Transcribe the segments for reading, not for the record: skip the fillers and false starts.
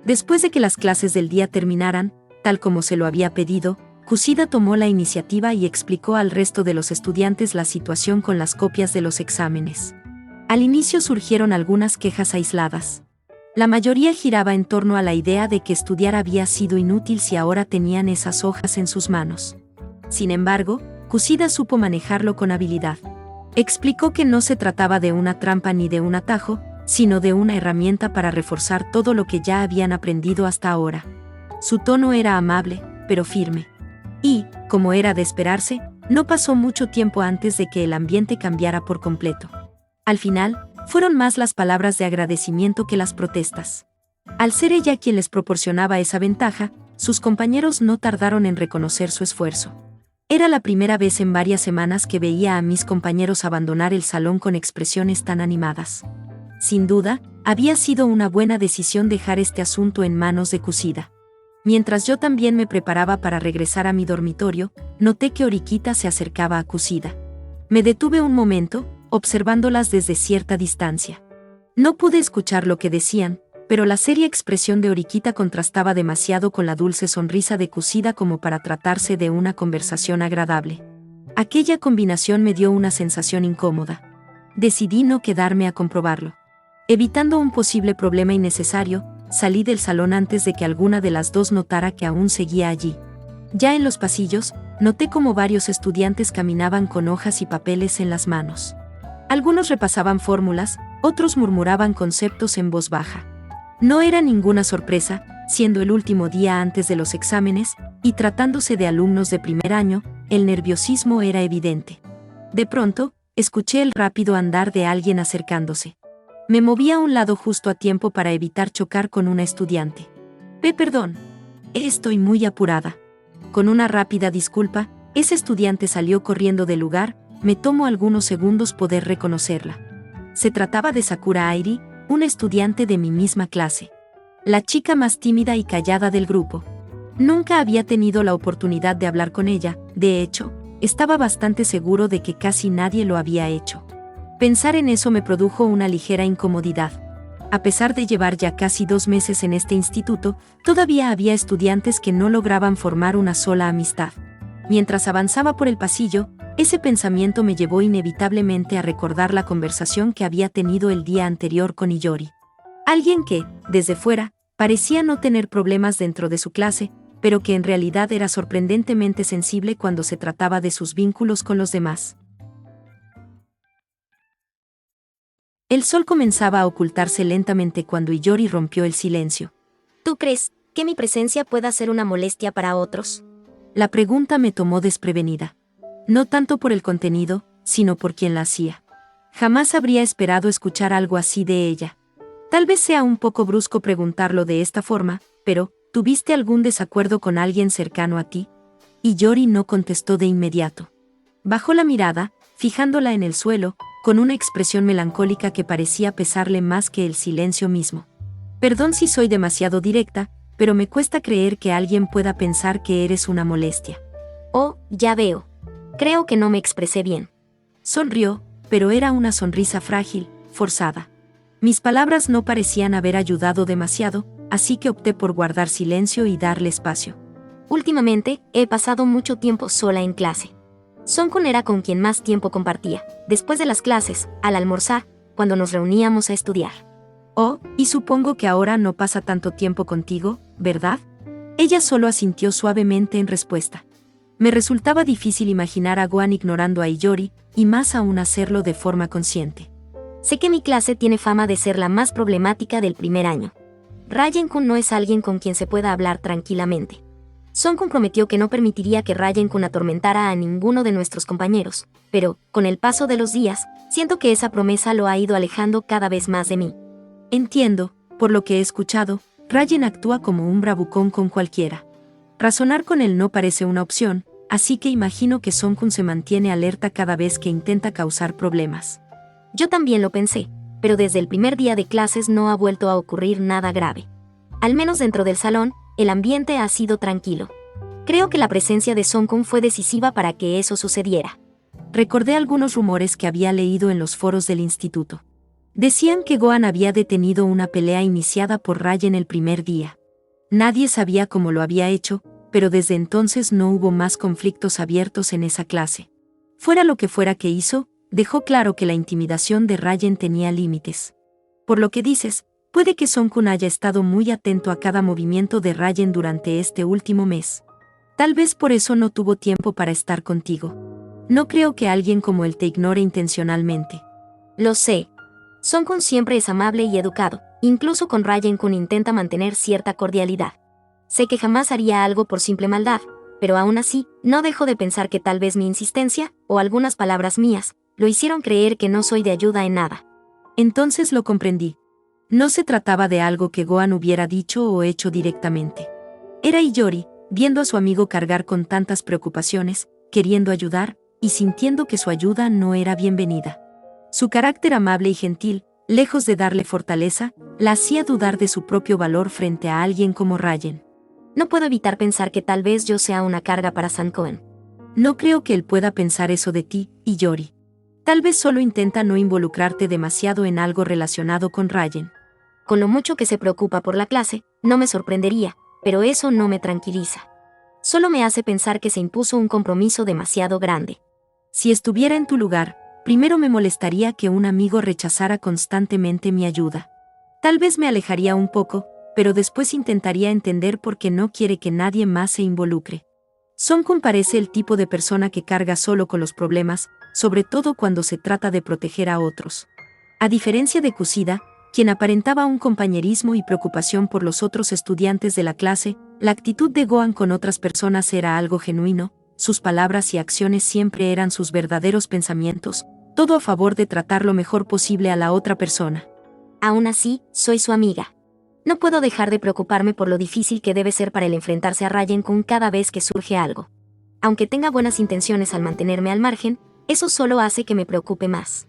Después de que las clases del día terminaran, tal como se lo había pedido, Kusida tomó la iniciativa y explicó al resto de los estudiantes la situación con las copias de los exámenes. Al inicio surgieron algunas quejas aisladas. La mayoría giraba en torno a la idea de que estudiar había sido inútil si ahora tenían esas hojas en sus manos. Sin embargo, Kusida supo manejarlo con habilidad. Explicó que no se trataba de una trampa ni de un atajo, sino de una herramienta para reforzar todo lo que ya habían aprendido hasta ahora. Su tono era amable, pero firme. Y, como era de esperarse, no pasó mucho tiempo antes de que el ambiente cambiara por completo. Al final, fueron más las palabras de agradecimiento que las protestas. Al ser ella quien les proporcionaba esa ventaja, sus compañeros no tardaron en reconocer su esfuerzo. Era la primera vez en varias semanas que veía a mis compañeros abandonar el salón con expresiones tan animadas. Sin duda, había sido una buena decisión dejar este asunto en manos de Kusida. Mientras yo también me preparaba para regresar a mi dormitorio, noté que Orikita se acercaba a Kusida. Me detuve un momento, observándolas desde cierta distancia. No pude escuchar lo que decían, pero la seria expresión de Orikita contrastaba demasiado con la dulce sonrisa de Kusida como para tratarse de una conversación agradable. Aquella combinación me dio una sensación incómoda. Decidí no quedarme a comprobarlo. Evitando un posible problema innecesario, salí del salón antes de que alguna de las dos notara que aún seguía allí. Ya en los pasillos, noté cómo varios estudiantes caminaban con hojas y papeles en las manos. Algunos repasaban fórmulas, otros murmuraban conceptos en voz baja. No era ninguna sorpresa, siendo el último día antes de los exámenes, y tratándose de alumnos de primer año, el nerviosismo era evidente. De pronto, escuché el rápido andar de alguien acercándose. Me moví a un lado justo a tiempo para evitar chocar con una estudiante. Perdón. Estoy muy apurada. Con una rápida disculpa, ese estudiante salió corriendo del lugar. Me tomó algunos segundos poder reconocerla. Se trataba de Sakura Airi, una estudiante de mi misma clase. La chica más tímida y callada del grupo. Nunca había tenido la oportunidad de hablar con ella, de hecho, estaba bastante seguro de que casi nadie lo había hecho. Pensar en eso me produjo una ligera incomodidad. A pesar de llevar ya casi 2 meses en este instituto, todavía había estudiantes que no lograban formar una sola amistad. Mientras avanzaba por el pasillo, ese pensamiento me llevó inevitablemente a recordar la conversación que había tenido el día anterior con Iyori. Alguien que, desde fuera, parecía no tener problemas dentro de su clase, pero que en realidad era sorprendentemente sensible cuando se trataba de sus vínculos con los demás. El sol comenzaba a ocultarse lentamente cuando Iyori rompió el silencio. ¿Tú crees que mi presencia pueda ser una molestia para otros? La pregunta me tomó desprevenida. No tanto por el contenido, sino por quien la hacía. Jamás habría esperado escuchar algo así de ella. Tal vez sea un poco brusco preguntarlo de esta forma, pero, ¿tuviste algún desacuerdo con alguien cercano a ti? Iyori no contestó de inmediato. Bajó la mirada, fijándola en el suelo, con una expresión melancólica que parecía pesarle más que el silencio mismo. Perdón si soy demasiado directa, pero me cuesta creer que alguien pueda pensar que eres una molestia. Oh, ya veo. Creo que no me expresé bien. Sonrió, pero era una sonrisa frágil, forzada. Mis palabras no parecían haber ayudado demasiado, así que opté por guardar silencio y darle espacio. Últimamente, he pasado mucho tiempo sola en clase. Son-kun era con quien más tiempo compartía, después de las clases, al almorzar, cuando nos reuníamos a estudiar. Oh, y supongo que ahora no pasa tanto tiempo contigo, ¿verdad? Ella solo asintió suavemente en respuesta. Me resultaba difícil imaginar a Gohan ignorando a Iyori, y más aún hacerlo de forma consciente. Sé que mi clase tiene fama de ser la más problemática del primer año. Rayen-kun no es alguien con quien se pueda hablar tranquilamente. Son-kun prometió que no permitiría que Rayen-kun atormentara a ninguno de nuestros compañeros, pero, con el paso de los días, siento que esa promesa lo ha ido alejando cada vez más de mí. Entiendo, por lo que he escuchado, Rayen actúa como un bravucón con cualquiera. Razonar con él no parece una opción, así que imagino que Son-kun se mantiene alerta cada vez que intenta causar problemas. Yo también lo pensé, pero desde el primer día de clases no ha vuelto a ocurrir nada grave. Al menos dentro del salón, el ambiente ha sido tranquilo. Creo que la presencia de Son-kun fue decisiva para que eso sucediera. Recordé algunos rumores que había leído en los foros del instituto. Decían que Gohan había detenido una pelea iniciada por Rayen el primer día. Nadie sabía cómo lo había hecho, pero desde entonces no hubo más conflictos abiertos en esa clase. Fuera lo que fuera que hizo, dejó claro que la intimidación de Rayen tenía límites. Por lo que dices, puede que Son-kun haya estado muy atento a cada movimiento de Rayen durante este último mes. Tal vez por eso no tuvo tiempo para estar contigo. No creo que alguien como él te ignore intencionalmente. Lo sé. Son-kun siempre es amable y educado, incluso con Rayen-kun intenta mantener cierta cordialidad. Sé que jamás haría algo por simple maldad, pero aún así, no dejo de pensar que tal vez mi insistencia, o algunas palabras mías, lo hicieron creer que no soy de ayuda en nada. Entonces lo comprendí. No se trataba de algo que Gohan hubiera dicho o hecho directamente. Era Iyori, viendo a su amigo cargar con tantas preocupaciones, queriendo ayudar, y sintiendo que su ayuda no era bienvenida. Su carácter amable y gentil, lejos de darle fortaleza, la hacía dudar de su propio valor frente a alguien como Rayen. No puedo evitar pensar que tal vez yo sea una carga para Son-kun. No creo que él pueda pensar eso de ti, Iyori. Tal vez solo intenta no involucrarte demasiado en algo relacionado con Rayen. Con lo mucho que se preocupa por la clase, no me sorprendería, pero eso no me tranquiliza. Solo me hace pensar que se impuso un compromiso demasiado grande. Si estuviera en tu lugar, primero me molestaría que un amigo rechazara constantemente mi ayuda. Tal vez me alejaría un poco, pero después intentaría entender por qué no quiere que nadie más se involucre. Son-kun parece el tipo de persona que carga solo con los problemas, sobre todo cuando se trata de proteger a otros. A diferencia de Kushida, quien aparentaba un compañerismo y preocupación por los otros estudiantes de la clase, la actitud de Gohan con otras personas era algo genuino, sus palabras y acciones siempre eran sus verdaderos pensamientos, todo a favor de tratar lo mejor posible a la otra persona. Aún así, soy su amiga. No puedo dejar de preocuparme por lo difícil que debe ser para él enfrentarse a Rayen-kun cada vez que surge algo. Aunque tenga buenas intenciones al mantenerme al margen, eso solo hace que me preocupe más.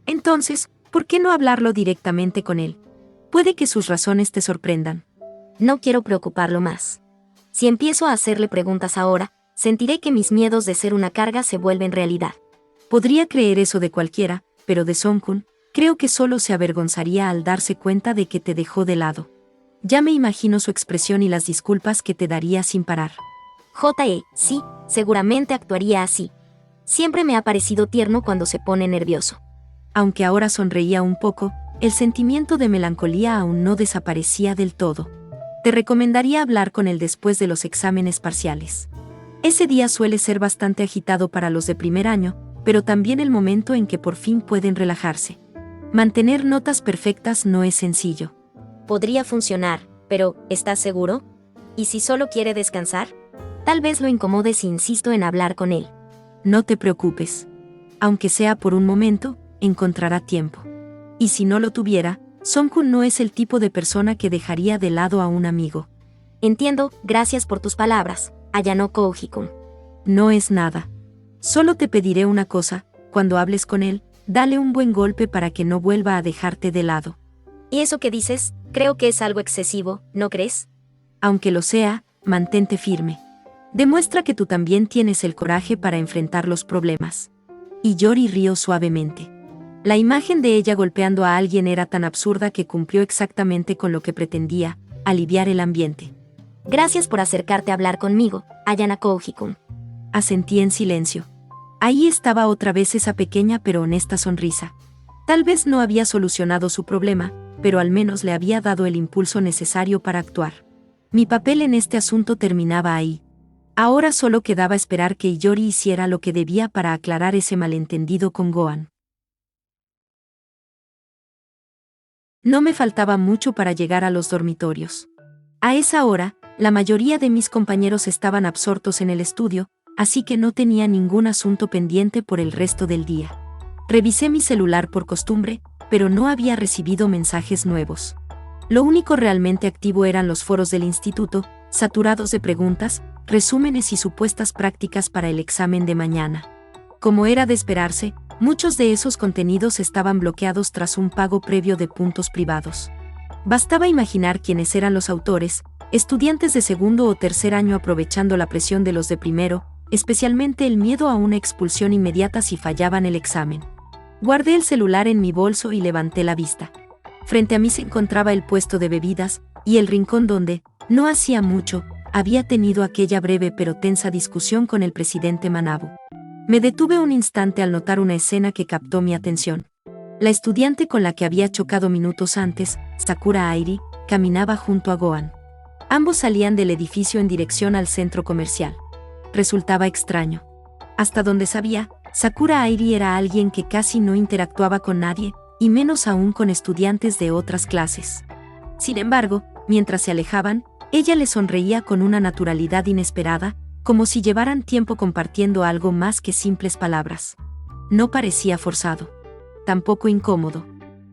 Entonces, ¿por qué no hablarlo directamente con él? Puede que sus razones te sorprendan. No quiero preocuparlo más. Si empiezo a hacerle preguntas ahora, sentiré que mis miedos de ser una carga se vuelven realidad. Podría creer eso de cualquiera, pero de Son-kun, creo que solo se avergonzaría al darse cuenta de que te dejó de lado. Ya me imagino su expresión y las disculpas que te daría sin parar. Sí, seguramente actuaría así. Siempre me ha parecido tierno cuando se pone nervioso. Aunque ahora sonreía un poco, el sentimiento de melancolía aún no desaparecía del todo. Te recomendaría hablar con él después de los exámenes parciales. Ese día suele ser bastante agitado para los de primer año, pero también el momento en que por fin pueden relajarse. Mantener notas perfectas no es sencillo. Podría funcionar, pero ¿estás seguro? ¿Y si solo quiere descansar? Tal vez lo incomode si insisto en hablar con él. No te preocupes. Aunque sea por un momento, encontrará tiempo. Y si no lo tuviera, Son-kun no es el tipo de persona que dejaría de lado a un amigo. Entiendo, gracias por tus palabras, Ayano Kouji-kun. No es nada. Solo te pediré una cosa, cuando hables con él, dale un buen golpe para que no vuelva a dejarte de lado. ¿Y eso que dices? Creo que es algo excesivo, ¿no crees? Aunque lo sea, mantente firme. Demuestra que tú también tienes el coraje para enfrentar los problemas. Iyori rió suavemente. La imagen de ella golpeando a alguien era tan absurda que cumplió exactamente con lo que pretendía, aliviar el ambiente. Gracias por acercarte a hablar conmigo, Ayana Kouji-kun. Asentí en silencio. Ahí estaba otra vez esa pequeña pero honesta sonrisa. Tal vez no había solucionado su problema, pero al menos le había dado el impulso necesario para actuar. Mi papel en este asunto terminaba ahí. Ahora solo quedaba esperar que Iyori hiciera lo que debía para aclarar ese malentendido con Gohan. No me faltaba mucho para llegar a los dormitorios. A esa hora, la mayoría de mis compañeros estaban absortos en el estudio, así que no tenía ningún asunto pendiente por el resto del día. Revisé mi celular por costumbre, pero no había recibido mensajes nuevos. Lo único realmente activo eran los foros del instituto, saturados de preguntas, resúmenes y supuestas prácticas para el examen de mañana. Como era de esperarse, muchos de esos contenidos estaban bloqueados tras un pago previo de puntos privados. Bastaba imaginar quiénes eran los autores, estudiantes de segundo o tercer año aprovechando la presión de los de primero, especialmente el miedo a una expulsión inmediata si fallaban el examen. Guardé el celular en mi bolso y levanté la vista. Frente a mí se encontraba el puesto de bebidas y el rincón donde, no hacía mucho, había tenido aquella breve pero tensa discusión con el presidente Manabu. Me detuve un instante al notar una escena que captó mi atención. La estudiante con la que había chocado minutos antes, Sakura Airi, caminaba junto a Gohan. Ambos salían del edificio en dirección al centro comercial. Resultaba extraño. Hasta donde sabía, Sakura Airi era alguien que casi no interactuaba con nadie, y menos aún con estudiantes de otras clases. Sin embargo, mientras se alejaban, ella le sonreía con una naturalidad inesperada, como si llevaran tiempo compartiendo algo más que simples palabras. No parecía forzado. Tampoco incómodo.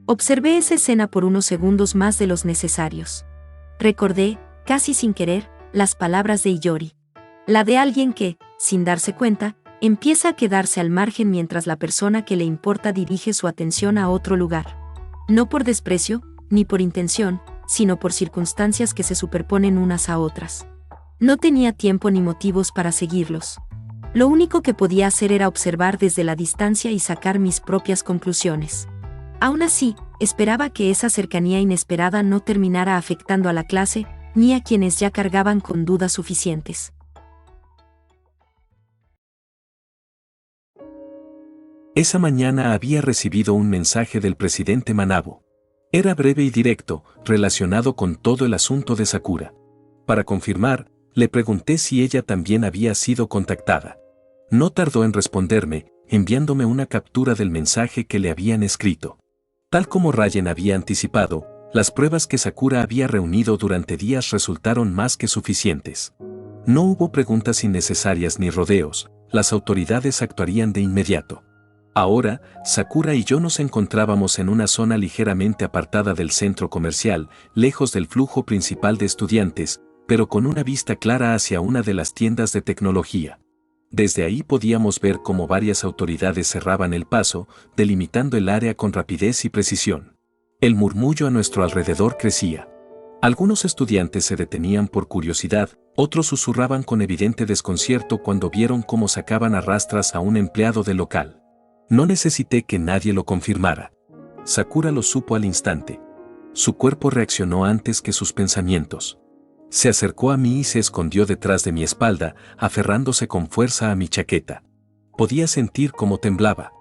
Observé esa escena por unos segundos más de los necesarios. Recordé, casi sin querer, las palabras de Iyori. La de alguien que, sin darse cuenta, empieza a quedarse al margen mientras la persona que le importa dirige su atención a otro lugar. No por desprecio, ni por intención, sino por circunstancias que se superponen unas a otras. No tenía tiempo ni motivos para seguirlos. Lo único que podía hacer era observar desde la distancia y sacar mis propias conclusiones. Aún así, esperaba que esa cercanía inesperada no terminara afectando a la clase, ni a quienes ya cargaban con dudas suficientes. Esa mañana había recibido un mensaje del presidente Manabu. Era breve y directo, relacionado con todo el asunto de Sakura. Para confirmar, le pregunté si ella también había sido contactada. No tardó en responderme, enviándome una captura del mensaje que le habían escrito. Tal como Rayen había anticipado, las pruebas que Sakura había reunido durante días resultaron más que suficientes. No hubo preguntas innecesarias ni rodeos, las autoridades actuarían de inmediato. Ahora, Sakura y yo nos encontrábamos en una zona ligeramente apartada del centro comercial, lejos del flujo principal de estudiantes, pero con una vista clara hacia una de las tiendas de tecnología. Desde ahí podíamos ver cómo varias autoridades cerraban el paso, delimitando el área con rapidez y precisión. El murmullo a nuestro alrededor crecía. Algunos estudiantes se detenían por curiosidad, otros susurraban con evidente desconcierto cuando vieron cómo sacaban a rastras a un empleado del local. No necesité que nadie lo confirmara. Sakura lo supo al instante. Su cuerpo reaccionó antes que sus pensamientos. Se acercó a mí y se escondió detrás de mi espalda, aferrándose con fuerza a mi chaqueta. Podía sentir cómo temblaba.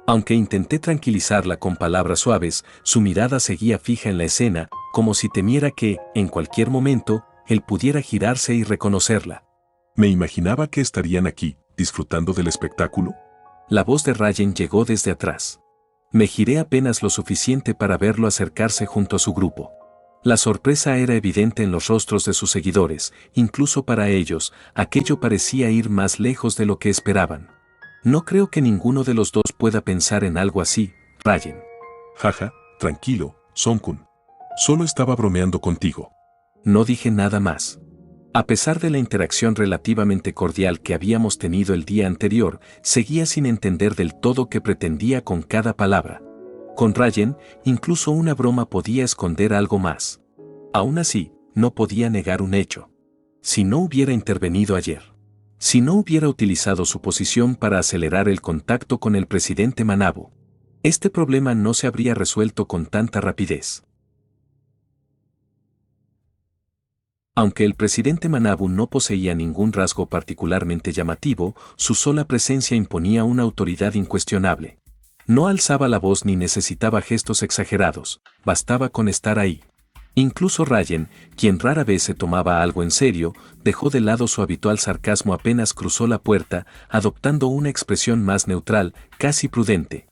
Aunque intenté tranquilizarla con palabras suaves, su mirada seguía fija en la escena, como si temiera que, en cualquier momento, él pudiera girarse y reconocerla. Me imaginaba que estarían aquí, disfrutando del espectáculo. La voz de Rayen llegó desde atrás. Me giré apenas lo suficiente para verlo acercarse junto a su grupo. La sorpresa era evidente en los rostros de sus seguidores, incluso para ellos, aquello parecía ir más lejos de lo que esperaban. No creo que ninguno de los dos pueda pensar en algo así, Rayen. Jaja, tranquilo, Son-kun. Solo estaba bromeando contigo. No dije nada más. A pesar de la interacción relativamente cordial que habíamos tenido el día anterior, seguía sin entender del todo qué pretendía con cada palabra. Con Rayen, incluso una broma podía esconder algo más. Aún así, no podía negar un hecho. Si no hubiera intervenido ayer, si no hubiera utilizado su posición para acelerar el contacto con el presidente Manabu, este problema no se habría resuelto con tanta rapidez. Aunque el presidente Manabu no poseía ningún rasgo particularmente llamativo, su sola presencia imponía una autoridad incuestionable. No alzaba la voz ni necesitaba gestos exagerados, bastaba con estar ahí. Incluso Rayen, quien rara vez se tomaba algo en serio, dejó de lado su habitual sarcasmo apenas cruzó la puerta, adoptando una expresión más neutral, casi prudente.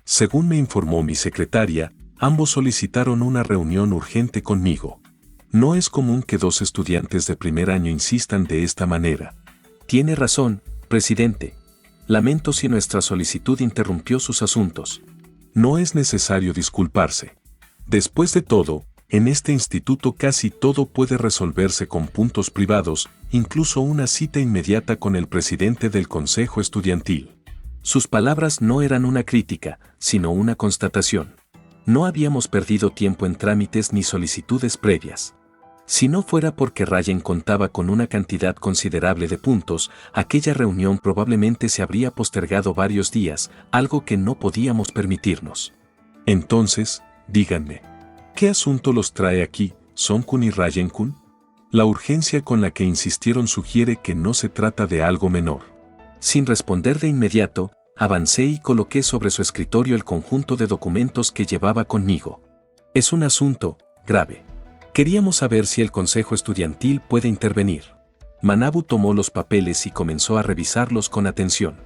Según me informó mi secretaria, ambos solicitaron una reunión urgente conmigo. No es común que dos estudiantes de primer año insistan de esta manera. Tiene razón, presidente. Lamento si nuestra solicitud interrumpió sus asuntos. No es necesario disculparse. Después de todo, en este instituto casi todo puede resolverse con puntos privados, incluso una cita inmediata con el presidente del consejo estudiantil. Sus palabras no eran una crítica, sino una constatación. No habíamos perdido tiempo en trámites ni solicitudes previas. Si no fuera porque Ryan contaba con una cantidad considerable de puntos, aquella reunión probablemente se habría postergado varios días, algo que no podíamos permitirnos. Entonces, díganme, ¿qué asunto los trae aquí, Song-kun y Ryan-kun? La urgencia con la que insistieron sugiere que no se trata de algo menor. Sin responder de inmediato, avancé y coloqué sobre su escritorio el conjunto de documentos que llevaba conmigo. Es un asunto grave. Queríamos saber si el Consejo Estudiantil puede intervenir. Manabu tomó los papeles y comenzó a revisarlos con atención.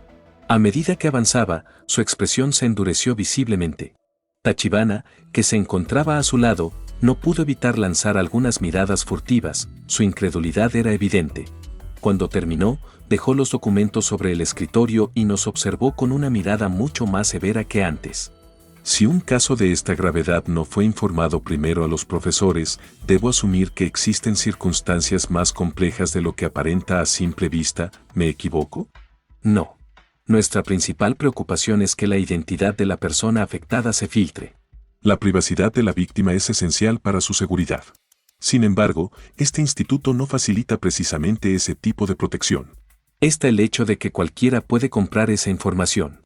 A medida que avanzaba, su expresión se endureció visiblemente. Tachibana, que se encontraba a su lado, no pudo evitar lanzar algunas miradas furtivas, su incredulidad era evidente. Cuando terminó, dejó los documentos sobre el escritorio y nos observó con una mirada mucho más severa que antes. Si un caso de esta gravedad no fue informado primero a los profesores, debo asumir que existen circunstancias más complejas de lo que aparenta a simple vista, ¿me equivoco? No. Nuestra principal preocupación es que la identidad de la persona afectada se filtre. La privacidad de la víctima es esencial para su seguridad. Sin embargo, este instituto no facilita precisamente ese tipo de protección. Está el hecho de que cualquiera puede comprar esa información.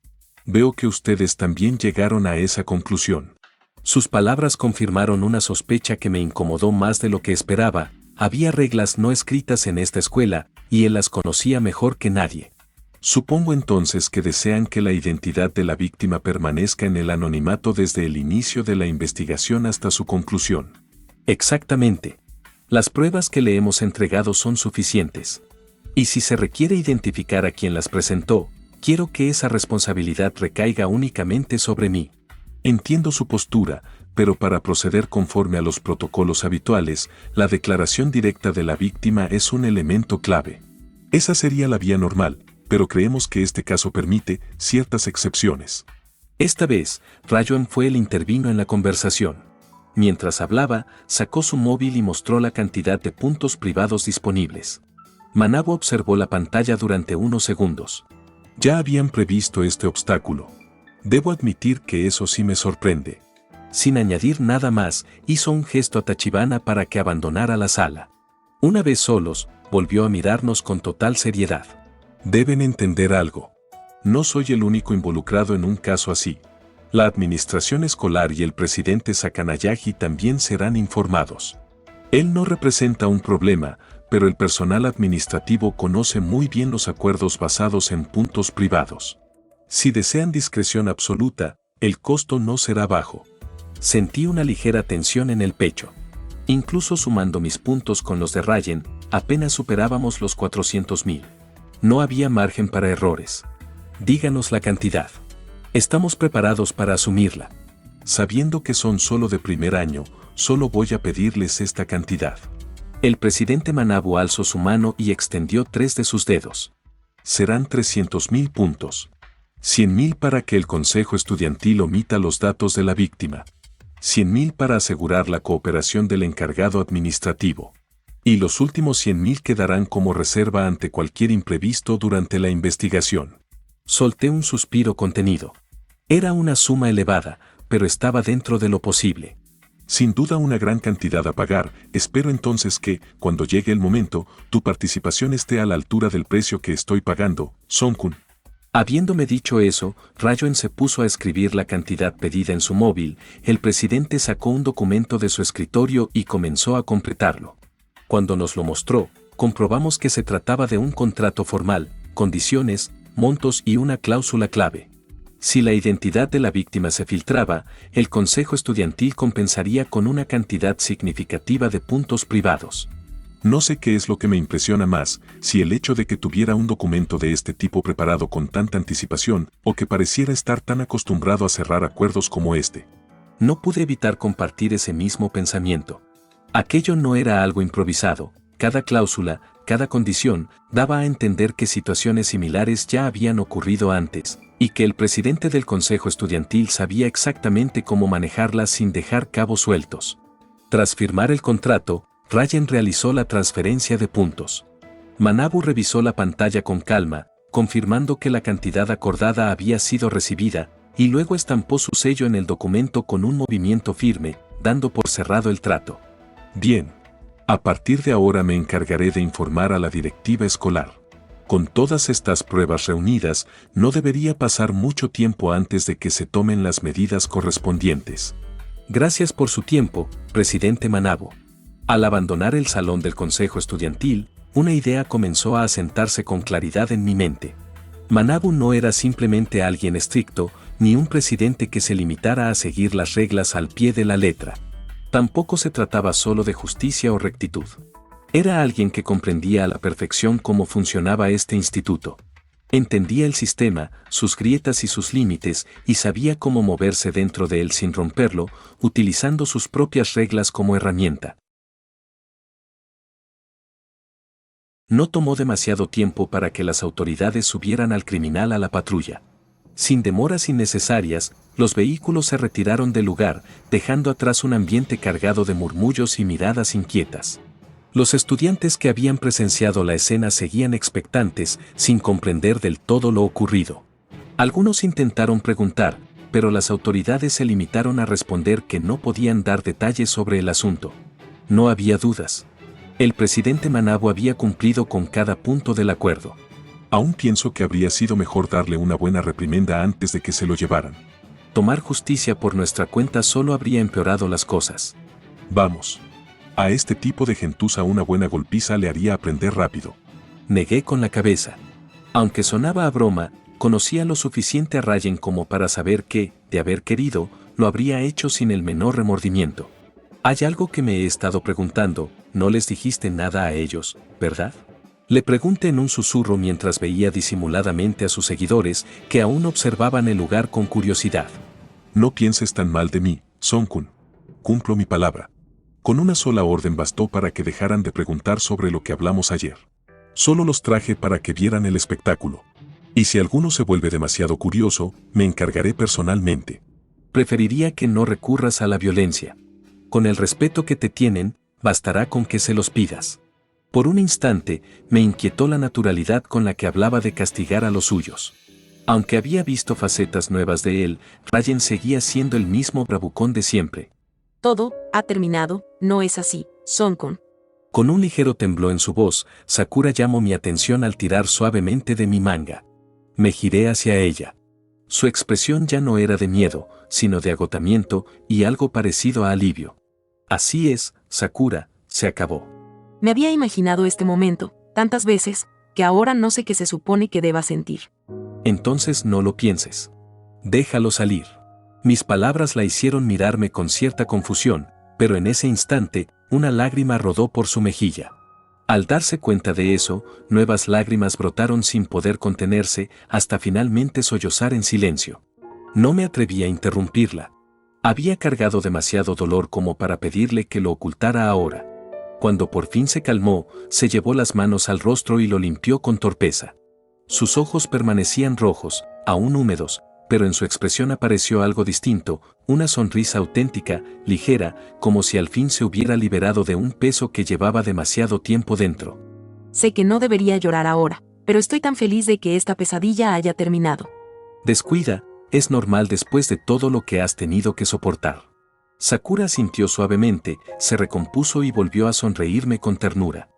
Veo que ustedes también llegaron a esa conclusión. Sus palabras confirmaron una sospecha que me incomodó más de lo que esperaba. Había reglas no escritas en esta escuela, y él las conocía mejor que nadie. Supongo entonces que desean que la identidad de la víctima permanezca en el anonimato desde el inicio de la investigación hasta su conclusión. Exactamente. Las pruebas que le hemos entregado son suficientes. Y si se requiere identificar a quien las presentó, quiero que esa responsabilidad recaiga únicamente sobre mí. Entiendo su postura, pero para proceder conforme a los protocolos habituales, la declaración directa de la víctima es un elemento clave. Esa sería la vía normal, pero creemos que este caso permite ciertas excepciones. Esta vez, Ryan fue el intervino en la conversación. Mientras hablaba, sacó su móvil y mostró la cantidad de puntos privados disponibles. Manabu observó la pantalla durante unos segundos. Ya habían previsto este obstáculo. Debo admitir que eso sí me sorprende. Sin añadir nada más, hizo un gesto a Tachibana para que abandonara la sala. Una vez solos, volvió a mirarnos con total seriedad. Deben entender algo. No soy el único involucrado en un caso así. La administración escolar y el presidente Sakanayagi también serán informados. Él no representa un problema, pero el personal administrativo conoce muy bien los acuerdos basados en puntos privados. Si desean discreción absoluta, el costo no será bajo. Sentí una ligera tensión en el pecho. Incluso sumando mis puntos con los de Ryan, apenas superábamos los 400,000. No había margen para errores. Díganos la cantidad. Estamos preparados para asumirla. Sabiendo que son solo de primer año, solo voy a pedirles esta cantidad. El presidente Manabu alzó su mano y extendió 3 de sus dedos. Serán 300,000 puntos. 100,000 para que el Consejo Estudiantil omita los datos de la víctima. 100,000 para asegurar la cooperación del encargado administrativo. Y los últimos 100,000 quedarán como reserva ante cualquier imprevisto durante la investigación. Solté un suspiro contenido. Era una suma elevada, pero estaba dentro de lo posible. Sin duda una gran cantidad a pagar, espero entonces que, cuando llegue el momento, tu participación esté a la altura del precio que estoy pagando, Song-kun. Habiéndome dicho eso, Ryan se puso a escribir la cantidad pedida en su móvil. El presidente sacó un documento de su escritorio y comenzó a completarlo. Cuando nos lo mostró, comprobamos que se trataba de un contrato formal, condiciones, montos y una cláusula clave. Si la identidad de la víctima se filtraba, el Consejo Estudiantil compensaría con una cantidad significativa de puntos privados. No sé qué es lo que me impresiona más, si el hecho de que tuviera un documento de este tipo preparado con tanta anticipación, o que pareciera estar tan acostumbrado a cerrar acuerdos como este. No pude evitar compartir ese mismo pensamiento. Aquello no era algo improvisado, cada cláusula, cada condición, daba a entender que situaciones similares ya habían ocurrido antes, y que el presidente del Consejo Estudiantil sabía exactamente cómo manejarlas sin dejar cabos sueltos. Tras firmar el contrato, Ryan realizó la transferencia de puntos. Manabu revisó la pantalla con calma, confirmando que la cantidad acordada había sido recibida, y luego estampó su sello en el documento con un movimiento firme, dando por cerrado el trato. Bien. A partir de ahora me encargaré de informar a la directiva escolar. Con todas estas pruebas reunidas, no debería pasar mucho tiempo antes de que se tomen las medidas correspondientes. Gracias por su tiempo, presidente Manabo. Al abandonar el salón del consejo estudiantil, una idea comenzó a asentarse con claridad en mi mente. Manabo no era simplemente alguien estricto, ni un presidente que se limitara a seguir las reglas al pie de la letra. Tampoco se trataba solo de justicia o rectitud. Era alguien que comprendía a la perfección cómo funcionaba este instituto. Entendía el sistema, sus grietas y sus límites, y sabía cómo moverse dentro de él sin romperlo, utilizando sus propias reglas como herramienta. No tomó demasiado tiempo para que las autoridades subieran al criminal a la patrulla. Sin demoras innecesarias, los vehículos se retiraron del lugar, dejando atrás un ambiente cargado de murmullos y miradas inquietas. Los estudiantes que habían presenciado la escena seguían expectantes, sin comprender del todo lo ocurrido. Algunos intentaron preguntar, pero las autoridades se limitaron a responder que no podían dar detalles sobre el asunto. No había dudas. El presidente Manabo había cumplido con cada punto del acuerdo. Aún pienso que habría sido mejor darle una buena reprimenda antes de que se lo llevaran. Tomar justicia por nuestra cuenta solo habría empeorado las cosas. Vamos. A este tipo de gentuza una buena golpiza le haría aprender rápido. Negué con la cabeza. Aunque sonaba a broma, conocía lo suficiente a Ryan como para saber que, de haber querido, lo habría hecho sin el menor remordimiento. Hay algo que me he estado preguntando, no les dijiste nada a ellos, ¿verdad? Le pregunté en un susurro mientras veía disimuladamente a sus seguidores que aún observaban el lugar con curiosidad. No pienses tan mal de mí, Song-kun. Cumplo mi palabra. Con una sola orden bastó para que dejaran de preguntar sobre lo que hablamos ayer. Solo los traje para que vieran el espectáculo. Y si alguno se vuelve demasiado curioso, me encargaré personalmente. Preferiría que no recurras a la violencia. Con el respeto que te tienen, bastará con que se los pidas. Por un instante, me inquietó la naturalidad con la que hablaba de castigar a los suyos. Aunque había visto facetas nuevas de él, Ryan seguía siendo el mismo bravucón de siempre. Todo ha terminado, ¿no es así, Song-kun? Con un ligero temblor en su voz, Sakura llamó mi atención al tirar suavemente de mi manga. Me giré hacia ella. Su expresión ya no era de miedo, sino de agotamiento y algo parecido a alivio. Así es, Sakura, se acabó. Me había imaginado este momento, tantas veces, que ahora no sé qué se supone que deba sentir. Entonces no lo pienses. Déjalo salir. Mis palabras la hicieron mirarme con cierta confusión, pero en ese instante, una lágrima rodó por su mejilla. Al darse cuenta de eso, nuevas lágrimas brotaron sin poder contenerse, hasta finalmente sollozar en silencio. No me atreví a interrumpirla. Había cargado demasiado dolor como para pedirle que lo ocultara ahora. Cuando por fin se calmó, se llevó las manos al rostro y lo limpió con torpeza. Sus ojos permanecían rojos, aún húmedos, pero en su expresión apareció algo distinto, una sonrisa auténtica, ligera, como si al fin se hubiera liberado de un peso que llevaba demasiado tiempo dentro. Sé que no debería llorar ahora, pero estoy tan feliz de que esta pesadilla haya terminado. Descuida, es normal después de todo lo que has tenido que soportar. Sakura sintió suavemente, se recompuso y volvió a sonreírme con ternura.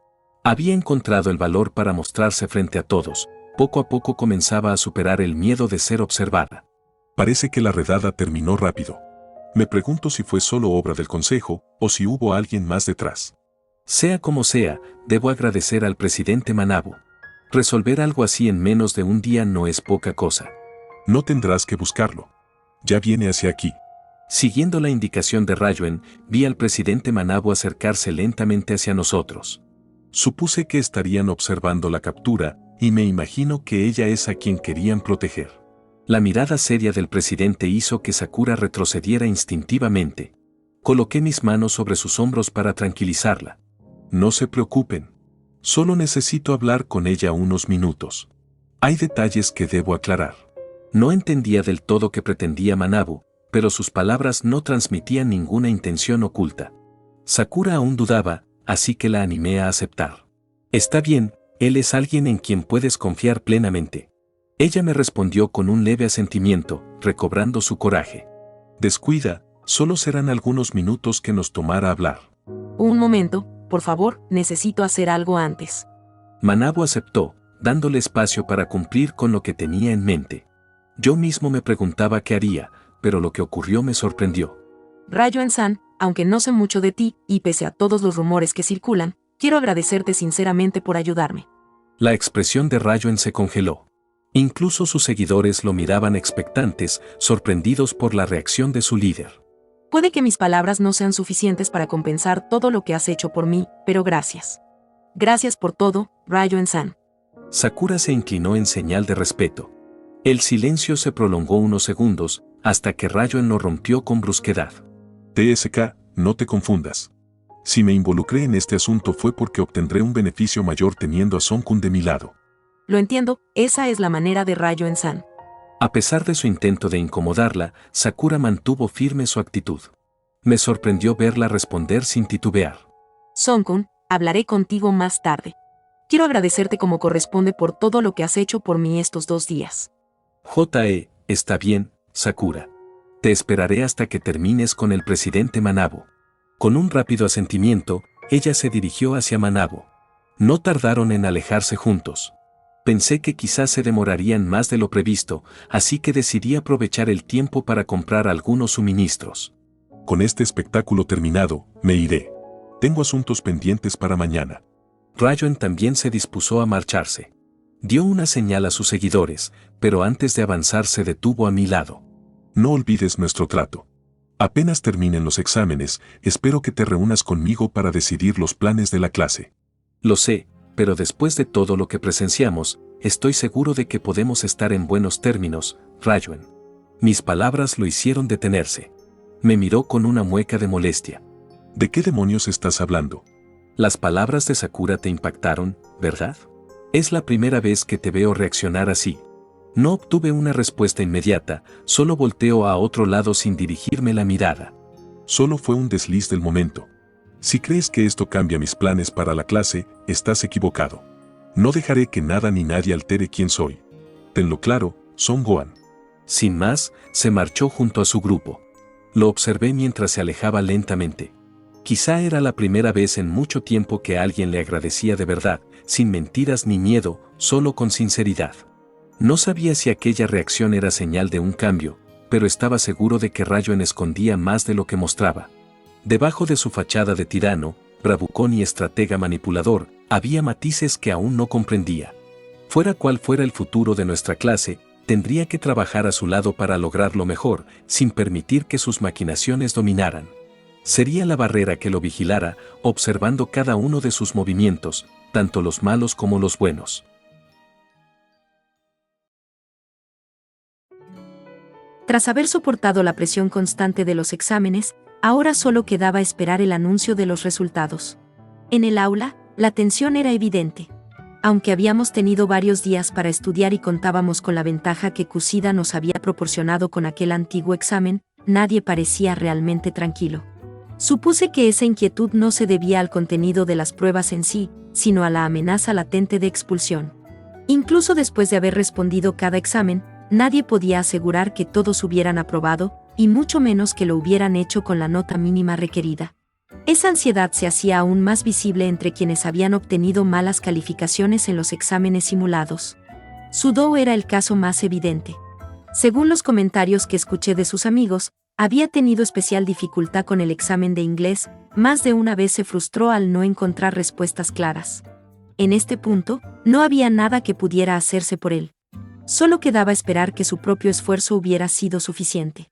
Había encontrado el valor para mostrarse frente a todos. Poco a poco comenzaba a superar el miedo de ser observada. Parece que la redada terminó rápido. Me pregunto si fue solo obra del consejo o si hubo alguien más detrás. Sea como sea, debo agradecer al presidente Manabo. Resolver algo así en menos de un día no es poca cosa. No tendrás que buscarlo. Ya viene hacia aquí. Siguiendo la indicación de Ryan, vi al presidente Manabo acercarse lentamente hacia nosotros. Supuse que estarían observando la captura, y me imagino que ella es a quien querían proteger. La mirada seria del presidente hizo que Sakura retrocediera instintivamente. Coloqué mis manos sobre sus hombros para tranquilizarla. No se preocupen. Solo necesito hablar con ella unos minutos. Hay detalles que debo aclarar. No entendía del todo qué pretendía Manabo, pero sus palabras no transmitían ninguna intención oculta. Sakura aún dudaba, así que la animé a aceptar. Está bien, él es alguien en quien puedes confiar plenamente. Ella me respondió con un leve asentimiento, recobrando su coraje. Descuida, solo serán algunos minutos que nos tomará hablar. Un momento, por favor, necesito hacer algo antes. Manabu aceptó, dándole espacio para cumplir con lo que tenía en mente. Yo mismo me preguntaba qué haría, pero lo que ocurrió me sorprendió. Ryo-en-san, aunque no sé mucho de ti, y pese a todos los rumores que circulan, quiero agradecerte sinceramente por ayudarme. La expresión de Ryo-en se congeló. Incluso sus seguidores lo miraban expectantes, sorprendidos por la reacción de su líder. Puede que mis palabras no sean suficientes para compensar todo lo que has hecho por mí, pero gracias. Gracias por todo, Ryo-en-san. Sakura se inclinó en señal de respeto. El silencio se prolongó unos segundos, hasta que Ryo-en lo rompió con brusquedad. TSK, no te confundas. Si me involucré en este asunto fue porque obtendré un beneficio mayor teniendo a Son-kun de mi lado. Lo entiendo, esa es la manera de Ryo-en-san. A pesar de su intento de incomodarla, Sakura mantuvo firme su actitud. Me sorprendió verla responder sin titubear. Son-kun, hablaré contigo más tarde. Quiero agradecerte como corresponde por todo lo que has hecho por mí estos 2 días. Está bien, Sakura. Te esperaré hasta que termines con el presidente Manabu. Con un rápido asentimiento, ella se dirigió hacia Manabu. No tardaron en alejarse juntos. Pensé que quizás se demorarían más de lo previsto, así que decidí aprovechar el tiempo para comprar algunos suministros. Con este espectáculo terminado, me iré. Tengo asuntos pendientes para mañana. Ryo-en también se dispuso a marcharse. Dio una señal a sus seguidores, pero antes de avanzar se detuvo a mi lado. No olvides nuestro trato. Apenas terminen los exámenes, espero que te reúnas conmigo para decidir los planes de la clase. Lo sé, pero después de todo lo que presenciamos, estoy seguro de que podemos estar en buenos términos, Ryo-en. Mis palabras lo hicieron detenerse. Me miró con una mueca de molestia. ¿De qué demonios estás hablando? Las palabras de Sakura te impactaron, ¿verdad? Es la primera vez que te veo reaccionar así. No obtuve una respuesta inmediata, solo volteo a otro lado sin dirigirme la mirada. Solo fue un desliz del momento. Si crees que esto cambia mis planes para la clase, estás equivocado. No dejaré que nada ni nadie altere quién soy. Tenlo claro, Son Gohan. Sin más, se marchó junto a su grupo. Lo observé mientras se alejaba lentamente. Quizá era la primera vez en mucho tiempo que alguien le agradecía de verdad, sin mentiras ni miedo, solo con sinceridad. No sabía si aquella reacción era señal de un cambio, pero estaba seguro de que Ryo-en escondía más de lo que mostraba. Debajo de su fachada de tirano, bravucón y estratega manipulador, había matices que aún no comprendía. Fuera cual fuera el futuro de nuestra clase, tendría que trabajar a su lado para lograrlo mejor, sin permitir que sus maquinaciones dominaran. Sería la barrera que lo vigilara, observando cada uno de sus movimientos, tanto los malos como los buenos. Tras haber soportado la presión constante de los exámenes, ahora solo quedaba esperar el anuncio de los resultados. En el aula, la tensión era evidente. Aunque habíamos tenido varios días para estudiar y contábamos con la ventaja que Kushida nos había proporcionado con aquel antiguo examen, nadie parecía realmente tranquilo. Supuse que esa inquietud no se debía al contenido de las pruebas en sí, sino a la amenaza latente de expulsión. Incluso después de haber respondido cada examen, nadie podía asegurar que todos hubieran aprobado, y mucho menos que lo hubieran hecho con la nota mínima requerida. Esa ansiedad se hacía aún más visible entre quienes habían obtenido malas calificaciones en los exámenes simulados. Sudou era el caso más evidente. Según los comentarios que escuché de sus amigos, había tenido especial dificultad con el examen de inglés, más de una vez se frustró al no encontrar respuestas claras. En este punto, no había nada que pudiera hacerse por él. Solo quedaba esperar que su propio esfuerzo hubiera sido suficiente.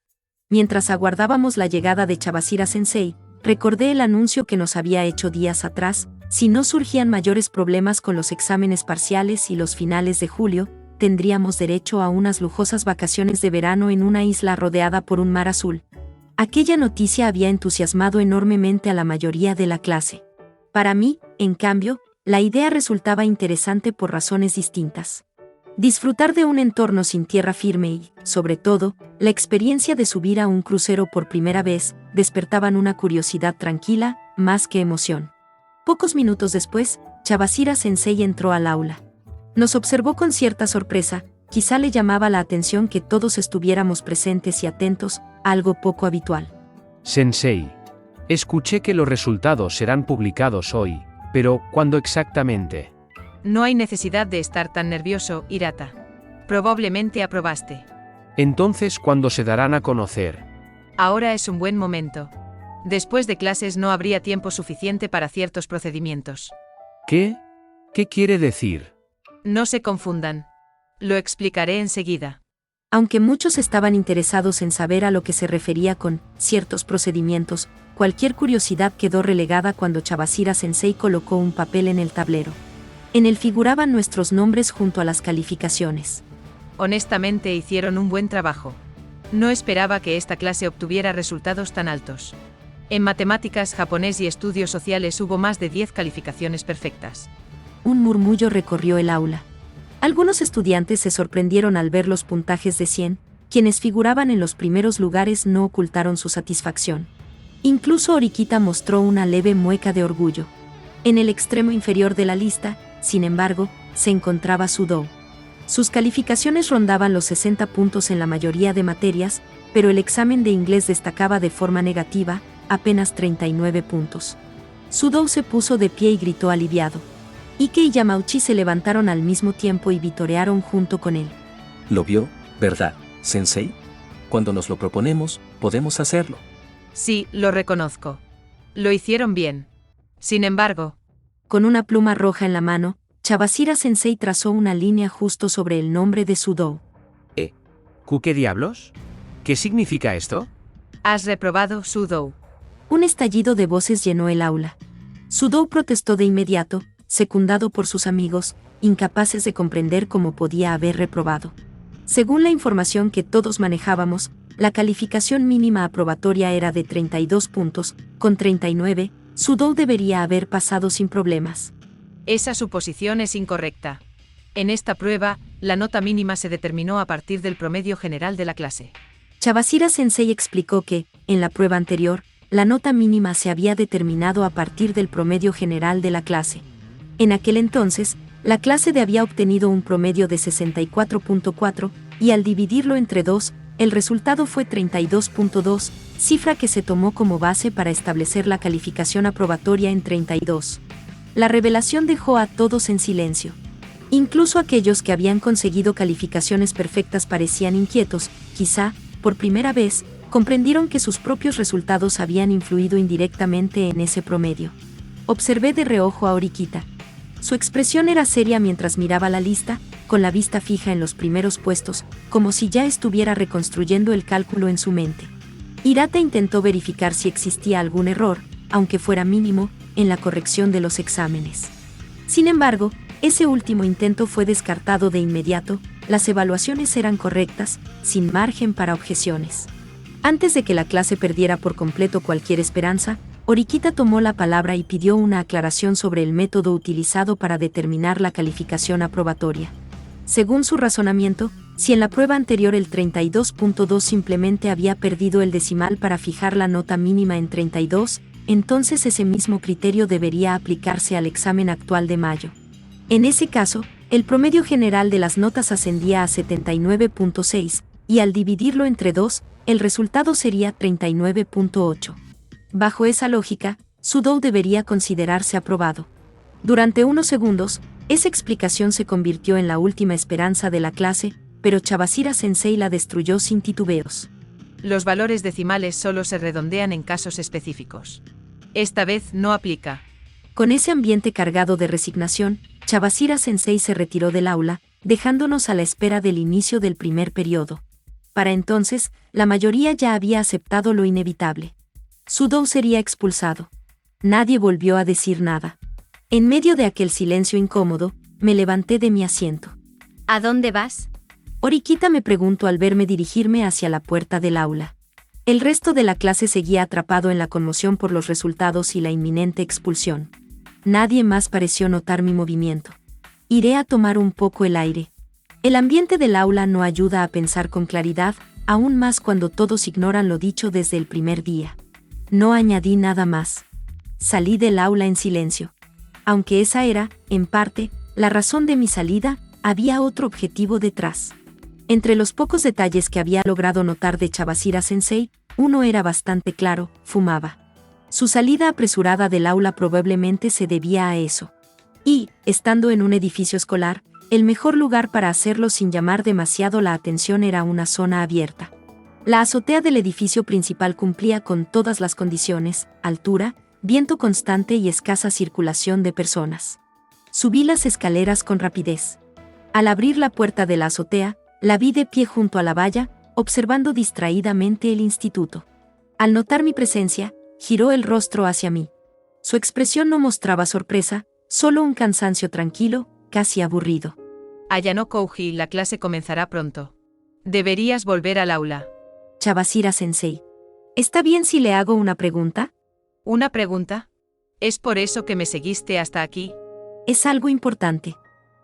Mientras aguardábamos la llegada de Chabashira-sensei, recordé el anuncio que nos había hecho días atrás: si no surgían mayores problemas con los exámenes parciales y los finales de julio, tendríamos derecho a unas lujosas vacaciones de verano en una isla rodeada por un mar azul. Aquella noticia había entusiasmado enormemente a la mayoría de la clase. Para mí, en cambio, la idea resultaba interesante por razones distintas. Disfrutar de un entorno sin tierra firme y, sobre todo, la experiencia de subir a un crucero por primera vez, despertaban una curiosidad tranquila, más que emoción. Pocos minutos después, Chabashira-sensei entró al aula. Nos observó con cierta sorpresa, quizá le llamaba la atención que todos estuviéramos presentes y atentos, algo poco habitual. Sensei. Escuché que los resultados serán publicados hoy, pero ¿cuándo exactamente? No hay necesidad de estar tan nervioso, Hirata. Probablemente aprobaste. Entonces, ¿cuándo se darán a conocer? Ahora es un buen momento. Después de clases no habría tiempo suficiente para ciertos procedimientos. ¿Qué? ¿Qué quiere decir? No se confundan. Lo explicaré enseguida. Aunque muchos estaban interesados en saber a lo que se refería con ciertos procedimientos, cualquier curiosidad quedó relegada cuando Chabacira Sensei colocó un papel en el tablero. En él figuraban nuestros nombres junto a las calificaciones. Honestamente hicieron un buen trabajo. No esperaba que esta clase obtuviera resultados tan altos. En matemáticas, japonés y estudios sociales hubo más de 10 calificaciones perfectas. Un murmullo recorrió el aula. Algunos estudiantes se sorprendieron al ver los puntajes de 100, quienes figuraban en los primeros lugares no ocultaron su satisfacción. Incluso Horikita mostró una leve mueca de orgullo. En el extremo inferior de la lista, sin embargo, se encontraba Sudou. Sus calificaciones rondaban los 60 puntos en la mayoría de materias, pero el examen de inglés destacaba de forma negativa, apenas 39 puntos. Sudou se puso de pie y gritó aliviado. Ike y Yamauchi se levantaron al mismo tiempo y vitorearon junto con él. ¿Lo vio, verdad, Sensei? Cuando nos lo proponemos, podemos hacerlo. Sí, lo reconozco. Lo hicieron bien. Sin embargo, con una pluma roja en la mano, Chabacira Sensei trazó una línea justo sobre el nombre de Sudou. ¿Qué diablos? ¿Qué significa esto? has reprobado, Sudou. Un estallido de voces llenó el aula. Sudou protestó de inmediato, secundado por sus amigos, incapaces de comprender cómo podía haber reprobado. Según la información que todos manejábamos, la calificación mínima aprobatoria era de 32 puntos, con 39, Sudou debería haber pasado sin problemas. Esa suposición es incorrecta. En esta prueba, la nota mínima se determinó a partir del promedio general de la clase. Chabacira Sensei explicó que, en la prueba anterior, la nota mínima se había determinado a partir del promedio general de la clase. En aquel entonces, la clase había obtenido un promedio de 64.4, y al dividirlo entre 2, el resultado fue 32.2, cifra que se tomó como base para establecer la calificación aprobatoria en 32. La revelación dejó a todos en silencio. Incluso aquellos que habían conseguido calificaciones perfectas parecían inquietos, quizá, por primera vez, comprendieron que sus propios resultados habían influido indirectamente en ese promedio. Observé de reojo a Horikita. Su expresión era seria mientras miraba la lista, con la vista fija en los primeros puestos, como si ya estuviera reconstruyendo el cálculo en su mente. Hirata intentó verificar si existía algún error, aunque fuera mínimo, en la corrección de los exámenes. Sin embargo, ese último intento fue descartado de inmediato, las evaluaciones eran correctas, sin margen para objeciones. Antes de que la clase perdiera por completo cualquier esperanza, Horikita tomó la palabra y pidió una aclaración sobre el método utilizado para determinar la calificación aprobatoria. Según su razonamiento, si en la prueba anterior el 32.2 simplemente había perdido el decimal para fijar la nota mínima en 32, entonces ese mismo criterio debería aplicarse al examen actual de mayo. En ese caso, el promedio general de las notas ascendía a 79.6, y al dividirlo entre 2, el resultado sería 39.8. Bajo esa lógica, Sudou debería considerarse aprobado. Durante unos segundos, esa explicación se convirtió en la última esperanza de la clase, pero Chabacira Sensei la destruyó sin titubeos. Los valores decimales solo se redondean en casos específicos. Esta vez no aplica. Con ese ambiente cargado de resignación, Chabacira Sensei se retiró del aula, dejándonos a la espera del inicio del primer periodo. Para entonces, la mayoría ya había aceptado lo inevitable. Sudou sería expulsado. Nadie volvió a decir nada. En medio de aquel silencio incómodo, me levanté de mi asiento. ¿A dónde vas? Horikita me preguntó al verme dirigirme hacia la puerta del aula. El resto de la clase seguía atrapado en la conmoción por los resultados y la inminente expulsión. Nadie más pareció notar mi movimiento. Iré a tomar un poco el aire. El ambiente del aula no ayuda a pensar con claridad, aún más cuando todos ignoran lo dicho desde el primer día. No añadí nada más. Salí del aula en silencio. Aunque esa era, en parte, la razón de mi salida, había otro objetivo detrás. Entre los pocos detalles que había logrado notar de Chabacira Sensei, uno era bastante claro: fumaba. Su salida apresurada del aula probablemente se debía a eso. Y, estando en un edificio escolar, el mejor lugar para hacerlo sin llamar demasiado la atención era una zona abierta. La azotea del edificio principal cumplía con todas las condiciones: altura, viento constante y escasa circulación de personas. Subí las escaleras con rapidez. Al abrir la puerta de la azotea, la vi de pie junto a la valla, observando distraídamente el instituto. Al notar mi presencia, giró el rostro hacia mí. Su expresión no mostraba sorpresa, solo un cansancio tranquilo, casi aburrido. Ayano Kouji, la clase comenzará pronto. Deberías volver al aula. Chabasira-sensei. ¿Está bien si le hago una pregunta? ¿Una pregunta? ¿Es por eso que me seguiste hasta aquí? Es algo importante.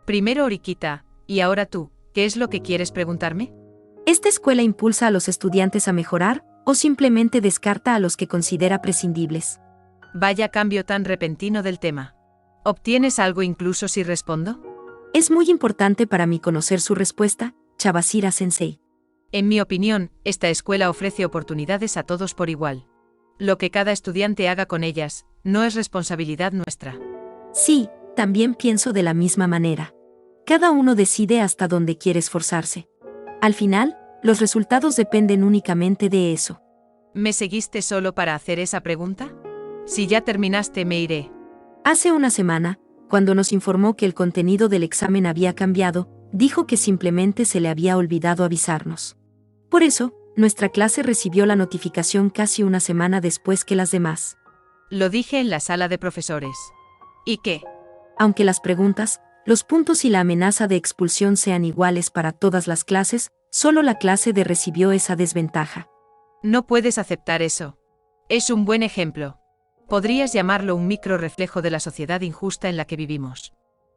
Primero Orikita, y ahora tú, ¿qué es lo que quieres preguntarme? ¿Esta escuela impulsa a los estudiantes a mejorar, o simplemente descarta a los que considera prescindibles? Vaya cambio tan repentino del tema. ¿Obtienes algo incluso si respondo? Es muy importante para mí conocer su respuesta, Chabasira-sensei. En mi opinión, esta escuela ofrece oportunidades a todos por igual. Lo que cada estudiante haga con ellas, no es responsabilidad nuestra. Sí, también pienso de la misma manera. Cada uno decide hasta dónde quiere esforzarse. Al final, los resultados dependen únicamente de eso. ¿Me seguiste solo para hacer esa pregunta? Si ya terminaste, me iré. Hace una semana, cuando nos informó que el contenido del examen había cambiado, dijo que simplemente se le había olvidado avisarnos. Por eso, nuestra clase recibió la notificación casi una semana después que las demás. Lo dije en la sala de profesores. ¿Y qué? Aunque las preguntas, los puntos y la amenaza de expulsión sean iguales para todas las clases, solo la clase D recibió esa desventaja. No puedes aceptar eso. Es un buen ejemplo. Podrías llamarlo un micro reflejo de la sociedad injusta en la que vivimos.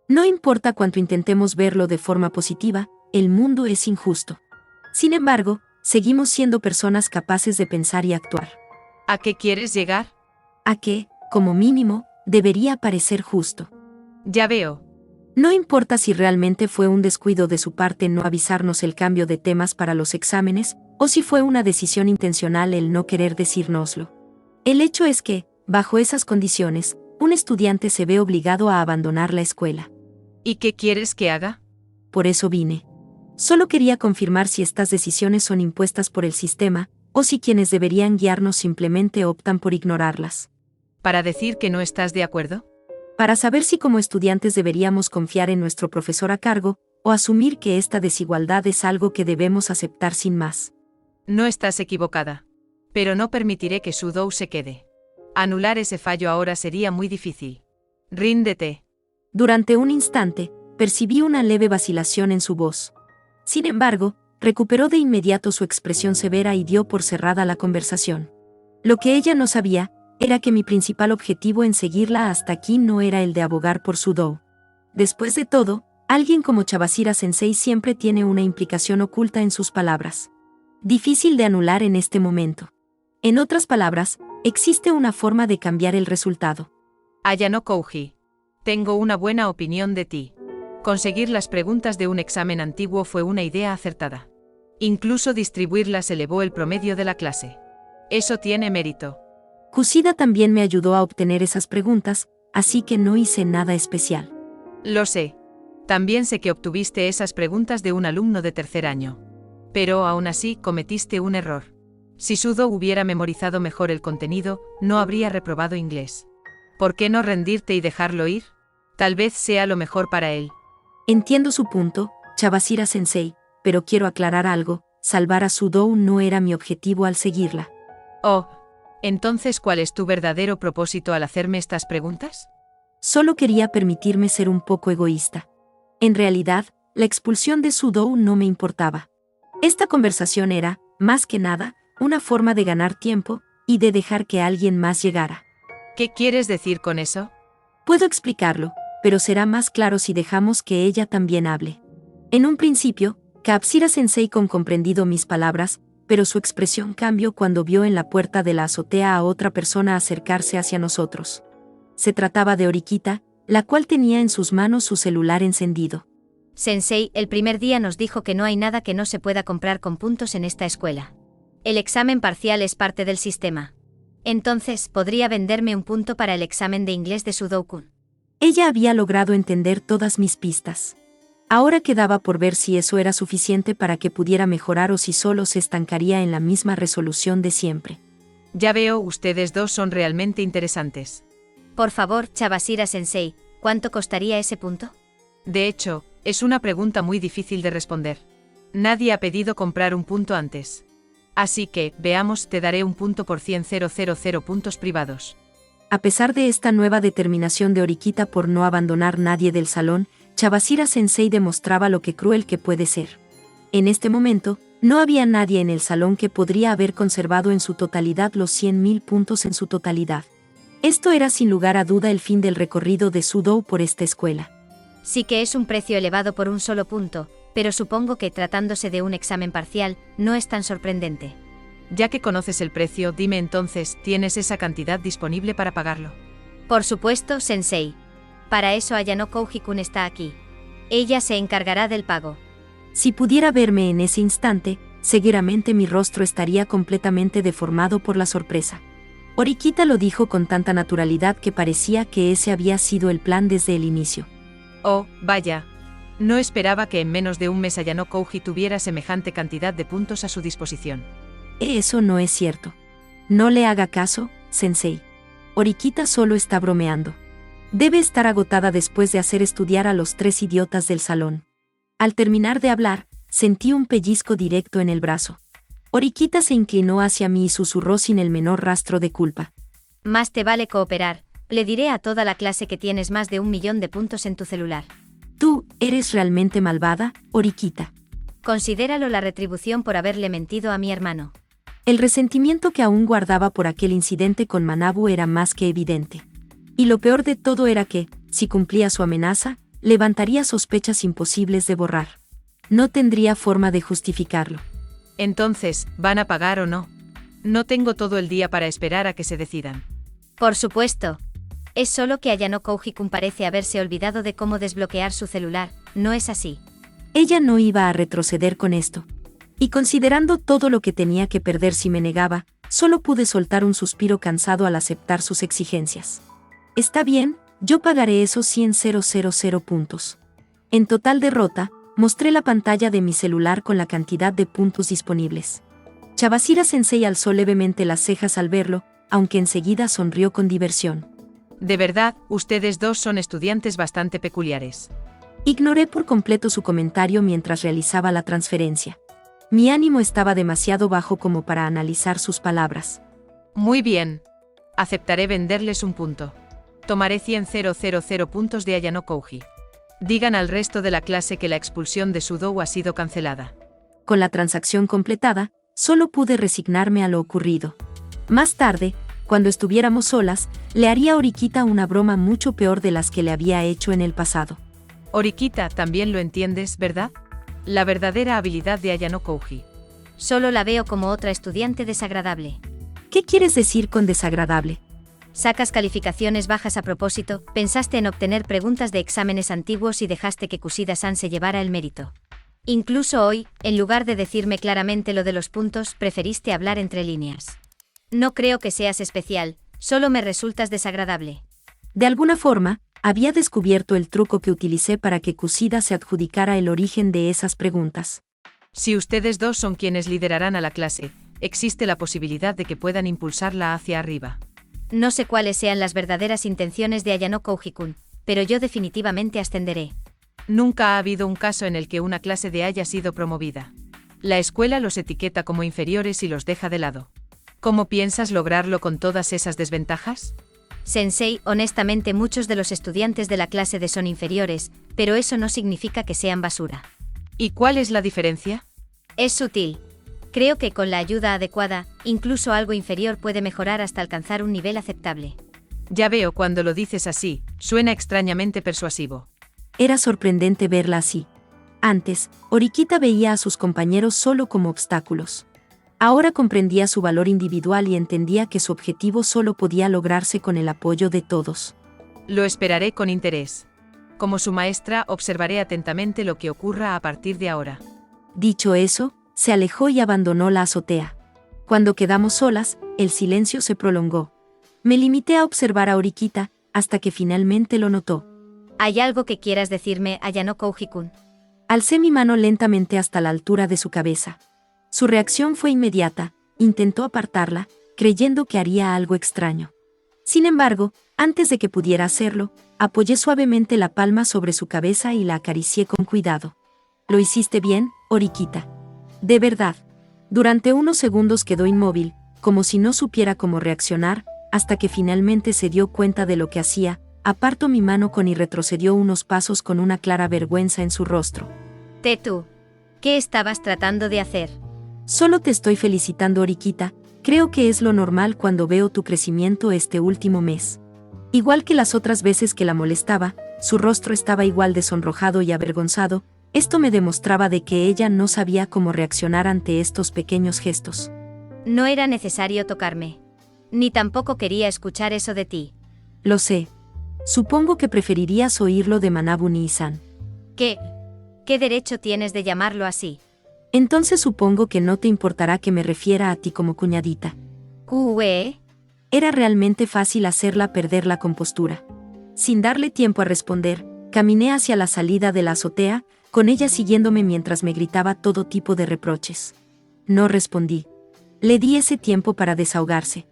No importa cuánto intentemos verlo de forma positiva, el mundo es injusto. Sin embargo, seguimos siendo personas capaces de pensar y actuar. ¿A qué quieres llegar? A que, como mínimo, debería parecer justo. Ya veo. No importa si realmente fue un descuido de su parte no avisarnos el cambio de temas para los exámenes, o si fue una decisión intencional el no querer decírnoslo. El hecho es que, bajo esas condiciones, un estudiante se ve obligado a abandonar la escuela. ¿Y qué quieres que haga? Por eso vine. Solo quería confirmar si estas decisiones son impuestas por el sistema, o si quienes deberían guiarnos simplemente optan por ignorarlas. ¿Para decir que no estás de acuerdo? Para saber si como estudiantes deberíamos confiar en nuestro profesor a cargo, o asumir que esta desigualdad es algo que debemos aceptar sin más. No estás equivocada. Pero no permitiré que Sudou se quede. Anular ese fallo ahora sería muy difícil. Ríndete. Durante un instante, percibí una leve vacilación en su voz. Sin embargo, recuperó de inmediato su expresión severa y dio por cerrada la conversación. Lo que ella no sabía, era que mi principal objetivo en seguirla hasta aquí no era el de abogar por Sudou. Después de todo, alguien como Chabasira-sensei siempre tiene una implicación oculta en sus palabras. Difícil de anular en este momento. En otras palabras, existe una forma de cambiar el resultado. Ayano Kouji. Tengo una buena opinión de ti. Conseguir las preguntas de un examen antiguo fue una idea acertada. Incluso distribuirlas elevó el promedio de la clase. Eso tiene mérito. Kusida también me ayudó a obtener esas preguntas, así que no hice nada especial. Lo sé. También sé que obtuviste esas preguntas de un alumno de tercer año. Pero aún así cometiste un error. Si Sudou hubiera memorizado mejor el contenido, no habría reprobado inglés. ¿Por qué no rendirte y dejarlo ir? Tal vez sea lo mejor para él. Entiendo su punto, Chabasira-sensei, pero quiero aclarar algo: salvar a Sudou no era mi objetivo al seguirla. Oh. Entonces, ¿cuál es tu verdadero propósito al hacerme estas preguntas? Solo quería permitirme ser un poco egoísta. En realidad, la expulsión de Sudou no me importaba. Esta conversación era, más que nada, una forma de ganar tiempo, y de dejar que alguien más llegara. ¿Qué quieres decir con eso? Puedo explicarlo, pero será más claro si dejamos que ella también hable. En un principio, Chabasira-sensei comprendido mis palabras, pero su expresión cambió cuando vio en la puerta de la azotea a otra persona acercarse hacia nosotros. Se trataba de Orikita, la cual tenía en sus manos su celular encendido. Sensei, el primer día nos dijo que no hay nada que no se pueda comprar con puntos en esta escuela. El examen parcial es parte del sistema. Entonces, ¿podría venderme un punto para el examen de inglés de Sudoku? Ella había logrado entender todas mis pistas. Ahora quedaba por ver si eso era suficiente para que pudiera mejorar o si solo se estancaría en la misma resolución de siempre. Ya veo, ustedes dos son realmente interesantes. Por favor, Chabashira-sensei, ¿cuánto costaría ese punto? De hecho, es una pregunta muy difícil de responder. Nadie ha pedido comprar un punto antes. Así que, veamos, te daré un punto por 100,000 puntos privados. A pesar de esta nueva determinación de Horikita por no abandonar nadie del salón, Chabashira-sensei demostraba lo que cruel que puede ser. En este momento, no había nadie en el salón que podría haber conservado en su totalidad los 100.000 puntos en su totalidad. Esto era sin lugar a duda el fin del recorrido de Sudou por esta escuela. Sí que es un precio elevado por un solo punto, pero supongo que tratándose de un examen parcial, no es tan sorprendente. Ya que conoces el precio, dime entonces, ¿tienes esa cantidad disponible para pagarlo? Por supuesto, sensei. Para eso Ayano Kouji-kun está aquí. Ella se encargará del pago. Si pudiera verme en ese instante, seguramente mi rostro estaría completamente deformado por la sorpresa. Horikita lo dijo con tanta naturalidad que parecía que ese había sido el plan desde el inicio. Oh, vaya. No esperaba que en menos de un mes Ayano Kouji tuviera semejante cantidad de puntos a su disposición. Eso no es cierto. No le haga caso, sensei. Horikita solo está bromeando. Debe estar agotada después de hacer estudiar a los 3 idiotas del salón. Al terminar de hablar, sentí un pellizco directo en el brazo. Horikita se inclinó hacia mí y susurró sin el menor rastro de culpa. Más te vale cooperar. Le diré a toda la clase que tienes más de 1 millón de puntos en tu celular. Tú, eres realmente malvada, Horikita. Considéralo la retribución por haberle mentido a mi hermano. El resentimiento que aún guardaba por aquel incidente con Manabu era más que evidente. Y lo peor de todo era que, si cumplía su amenaza, levantaría sospechas imposibles de borrar. No tendría forma de justificarlo. Entonces, ¿van a pagar o no? No tengo todo el día para esperar a que se decidan. Por supuesto. Es solo que Ayano Kouji-kun parece haberse olvidado de cómo desbloquear su celular, ¿no es así? Ella no iba a retroceder con esto. Y considerando todo lo que tenía que perder si me negaba, solo pude soltar un suspiro cansado al aceptar sus exigencias. Está bien, yo pagaré esos 100,000 puntos. En total derrota, mostré la pantalla de mi celular con la cantidad de puntos disponibles. Chabashira-sensei alzó levemente las cejas al verlo, aunque enseguida sonrió con diversión. De verdad, ustedes dos son estudiantes bastante peculiares. Ignoré por completo su comentario mientras realizaba la transferencia. Mi ánimo estaba demasiado bajo como para analizar sus palabras. Muy bien. Aceptaré venderles un punto. Tomaré 100,000 puntos de Ayano Kouji. Digan al resto de la clase que la expulsión de Sudou ha sido cancelada. Con la transacción completada, solo pude resignarme a lo ocurrido. Más tarde, cuando estuviéramos solas, le haría a Horikita una broma mucho peor de las que le había hecho en el pasado. Horikita, también lo entiendes, ¿verdad? La verdadera habilidad de Ayano Kouji. Solo la veo como otra estudiante desagradable. ¿Qué quieres decir con desagradable? Sacas calificaciones bajas a propósito, pensaste en obtener preguntas de exámenes antiguos y dejaste que Kushida-san se llevara el mérito. Incluso hoy, en lugar de decirme claramente lo de los puntos, preferiste hablar entre líneas. No creo que seas especial, solo me resultas desagradable. De alguna forma, había descubierto el truco que utilicé para que Kushida se adjudicara el origen de esas preguntas. Si ustedes dos son quienes liderarán a la clase, existe la posibilidad de que puedan impulsarla hacia arriba. No sé cuáles sean las verdaderas intenciones de Ayano Kouji-kun, pero yo definitivamente ascenderé. Nunca ha habido un caso en el que una clase de haya sido promovida. La escuela los etiqueta como inferiores y los deja de lado. ¿Cómo piensas lograrlo con todas esas desventajas? Sensei, honestamente muchos de los estudiantes de la clase de son inferiores, pero eso no significa que sean basura. ¿Y cuál es la diferencia? Es sutil. Creo que con la ayuda adecuada, incluso algo inferior puede mejorar hasta alcanzar un nivel aceptable. Ya veo, cuando lo dices así, suena extrañamente persuasivo. Era sorprendente verla así. Antes, Horikita veía a sus compañeros solo como obstáculos. Ahora comprendía su valor individual y entendía que su objetivo solo podía lograrse con el apoyo de todos. Lo esperaré con interés. Como su maestra, observaré atentamente lo que ocurra a partir de ahora. Dicho eso, se alejó y abandonó la azotea. Cuando quedamos solas, el silencio se prolongó. Me limité a observar a Oriquita, hasta que finalmente lo notó. ¿Hay algo que quieras decirme, Ayano Kouji-kun? Alcé mi mano lentamente hasta la altura de su cabeza. Su reacción fue inmediata, intentó apartarla, creyendo que haría algo extraño. Sin embargo, antes de que pudiera hacerlo, apoyé suavemente la palma sobre su cabeza y la acaricié con cuidado. Lo hiciste bien, Oriquita. De verdad. Durante unos segundos quedó inmóvil, como si no supiera cómo reaccionar, hasta que finalmente se dio cuenta de lo que hacía, apartó mi mano y retrocedió unos pasos con una clara vergüenza en su rostro. Tú, ¿qué estabas tratando de hacer? Solo te estoy felicitando, Oriquita, creo que es lo normal cuando veo tu crecimiento este último mes. Igual que las otras veces que la molestaba, su rostro estaba igual de sonrojado y avergonzado, esto me demostraba de que ella no sabía cómo reaccionar ante estos pequeños gestos. No era necesario tocarme. Ni tampoco quería escuchar eso de ti. Lo sé. Supongo que preferirías oírlo de Manabu Nii-san. ¿Qué derecho tienes de llamarlo así? Entonces supongo que no te importará que me refiera a ti como cuñadita. Era realmente fácil hacerla perder la compostura. Sin darle tiempo a responder, caminé hacia la salida de la azotea, con ella siguiéndome mientras me gritaba todo tipo de reproches. No respondí. Le di ese tiempo para desahogarse.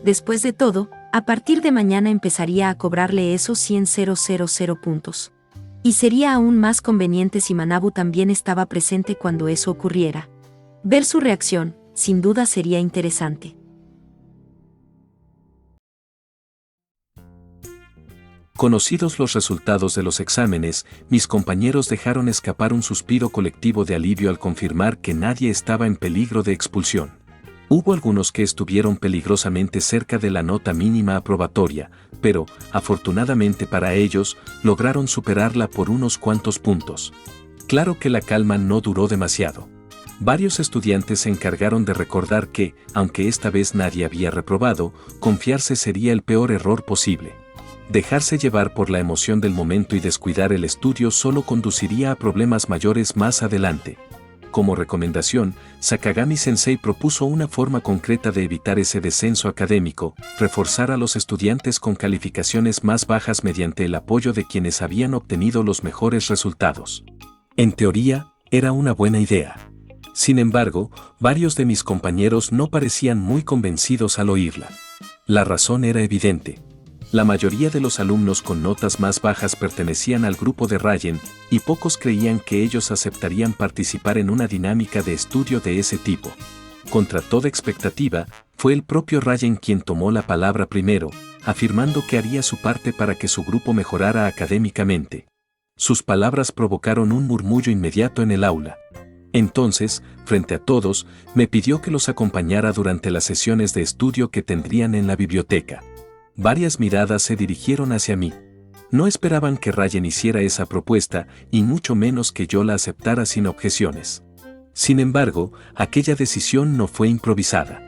Después de todo, a partir de mañana empezaría a cobrarle esos 100,000 puntos. Y sería aún más conveniente si Manabu también estaba presente cuando eso ocurriera. Ver su reacción, sin duda sería interesante. Conocidos los resultados de los exámenes, mis compañeros dejaron escapar un suspiro colectivo de alivio al confirmar que nadie estaba en peligro de expulsión. Hubo algunos que estuvieron peligrosamente cerca de la nota mínima aprobatoria, pero, afortunadamente para ellos, lograron superarla por unos cuantos puntos. Claro que la calma no duró demasiado. Varios estudiantes se encargaron de recordar que, aunque esta vez nadie había reprobado, confiarse sería el peor error posible. Dejarse llevar por la emoción del momento y descuidar el estudio solo conduciría a problemas mayores más adelante. Como recomendación, Sakagami-sensei propuso una forma concreta de evitar ese descenso académico, reforzar a los estudiantes con calificaciones más bajas mediante el apoyo de quienes habían obtenido los mejores resultados. En teoría, era una buena idea. Sin embargo, varios de mis compañeros no parecían muy convencidos al oírla. La razón era evidente. La mayoría de los alumnos con notas más bajas pertenecían al grupo de Rayen, y pocos creían que ellos aceptarían participar en una dinámica de estudio de ese tipo. Contra toda expectativa, fue el propio Rayen quien tomó la palabra primero, afirmando que haría su parte para que su grupo mejorara académicamente. Sus palabras provocaron un murmullo inmediato en el aula. Entonces, frente a todos, me pidió que los acompañara durante las sesiones de estudio que tendrían en la biblioteca. Varias miradas se dirigieron hacia mí. No esperaban que Rayen hiciera esa propuesta, y mucho menos que yo la aceptara sin objeciones. Sin embargo, aquella decisión no fue improvisada.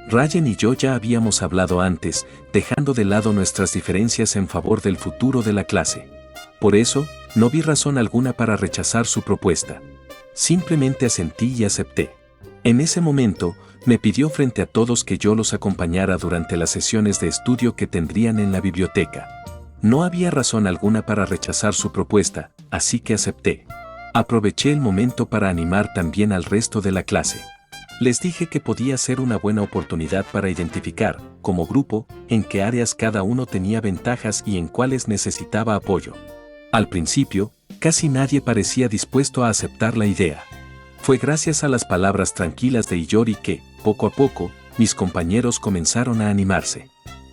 Rayen y yo ya habíamos hablado antes, dejando de lado nuestras diferencias en favor del futuro de la clase. Por eso, no vi razón alguna para rechazar su propuesta. Simplemente asentí y acepté. En ese momento, me pidió frente a todos que yo los acompañara durante las sesiones de estudio que tendrían en la biblioteca. No había razón alguna para rechazar su propuesta, así que acepté. Aproveché el momento para animar también al resto de la clase. Les dije que podía ser una buena oportunidad para identificar, como grupo, en qué áreas cada uno tenía ventajas y en cuáles necesitaba apoyo. Al principio, casi nadie parecía dispuesto a aceptar la idea. Fue gracias a las palabras tranquilas de Iyori que, poco a poco, mis compañeros comenzaron a animarse.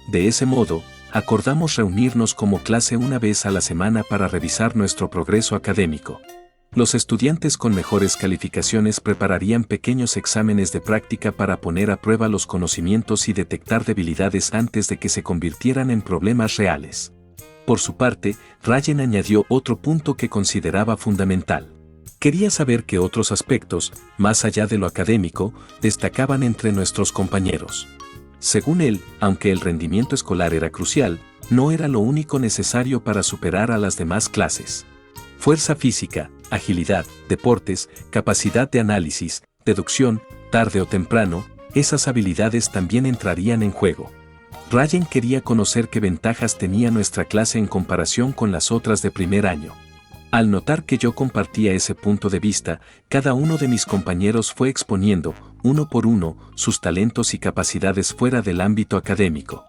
De ese modo, acordamos reunirnos como clase una vez a la semana para revisar nuestro progreso académico. Los estudiantes con mejores calificaciones prepararían pequeños exámenes de práctica para poner a prueba los conocimientos y detectar debilidades antes de que se convirtieran en problemas reales. Por su parte, Rayen añadió otro punto que consideraba fundamental. Quería saber qué otros aspectos, más allá de lo académico, destacaban entre nuestros compañeros. Según él, aunque el rendimiento escolar era crucial, no era lo único necesario para superar a las demás clases. Fuerza física, agilidad, deportes, capacidad de análisis, deducción, tarde o temprano, esas habilidades también entrarían en juego. Ryan quería conocer qué ventajas tenía nuestra clase en comparación con las otras de primer año. Al notar que yo compartía ese punto de vista, cada uno de mis compañeros fue exponiendo, uno por uno, sus talentos y capacidades fuera del ámbito académico.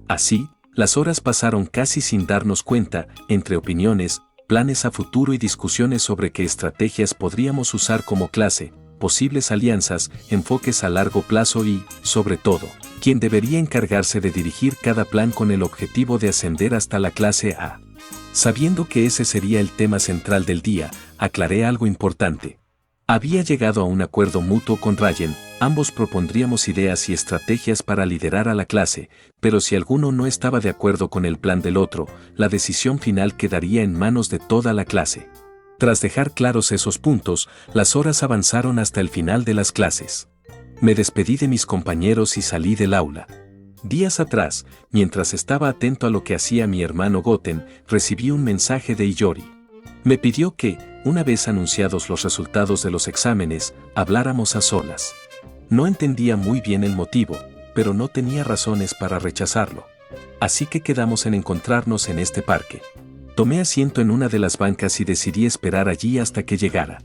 Así, las horas pasaron casi sin darnos cuenta, entre opiniones, planes a futuro y discusiones sobre qué estrategias podríamos usar como clase, posibles alianzas, enfoques a largo plazo y, sobre todo, quién debería encargarse de dirigir cada plan con el objetivo de ascender hasta la clase A. Sabiendo que ese sería el tema central del día, aclaré algo importante. Había llegado a un acuerdo mutuo con Ryan, ambos propondríamos ideas y estrategias para liderar a la clase, pero si alguno no estaba de acuerdo con el plan del otro, la decisión final quedaría en manos de toda la clase. Tras dejar claros esos puntos, las horas avanzaron hasta el final de las clases. Me despedí de mis compañeros y salí del aula. Días atrás, mientras estaba atento a lo que hacía mi hermano Goten, recibí un mensaje de Iyori. Me pidió que, una vez anunciados los resultados de los exámenes, habláramos a solas. No entendía muy bien el motivo, pero no tenía razones para rechazarlo. Así que quedamos en encontrarnos en este parque. Tomé asiento en una de las bancas y decidí esperar allí hasta que llegara.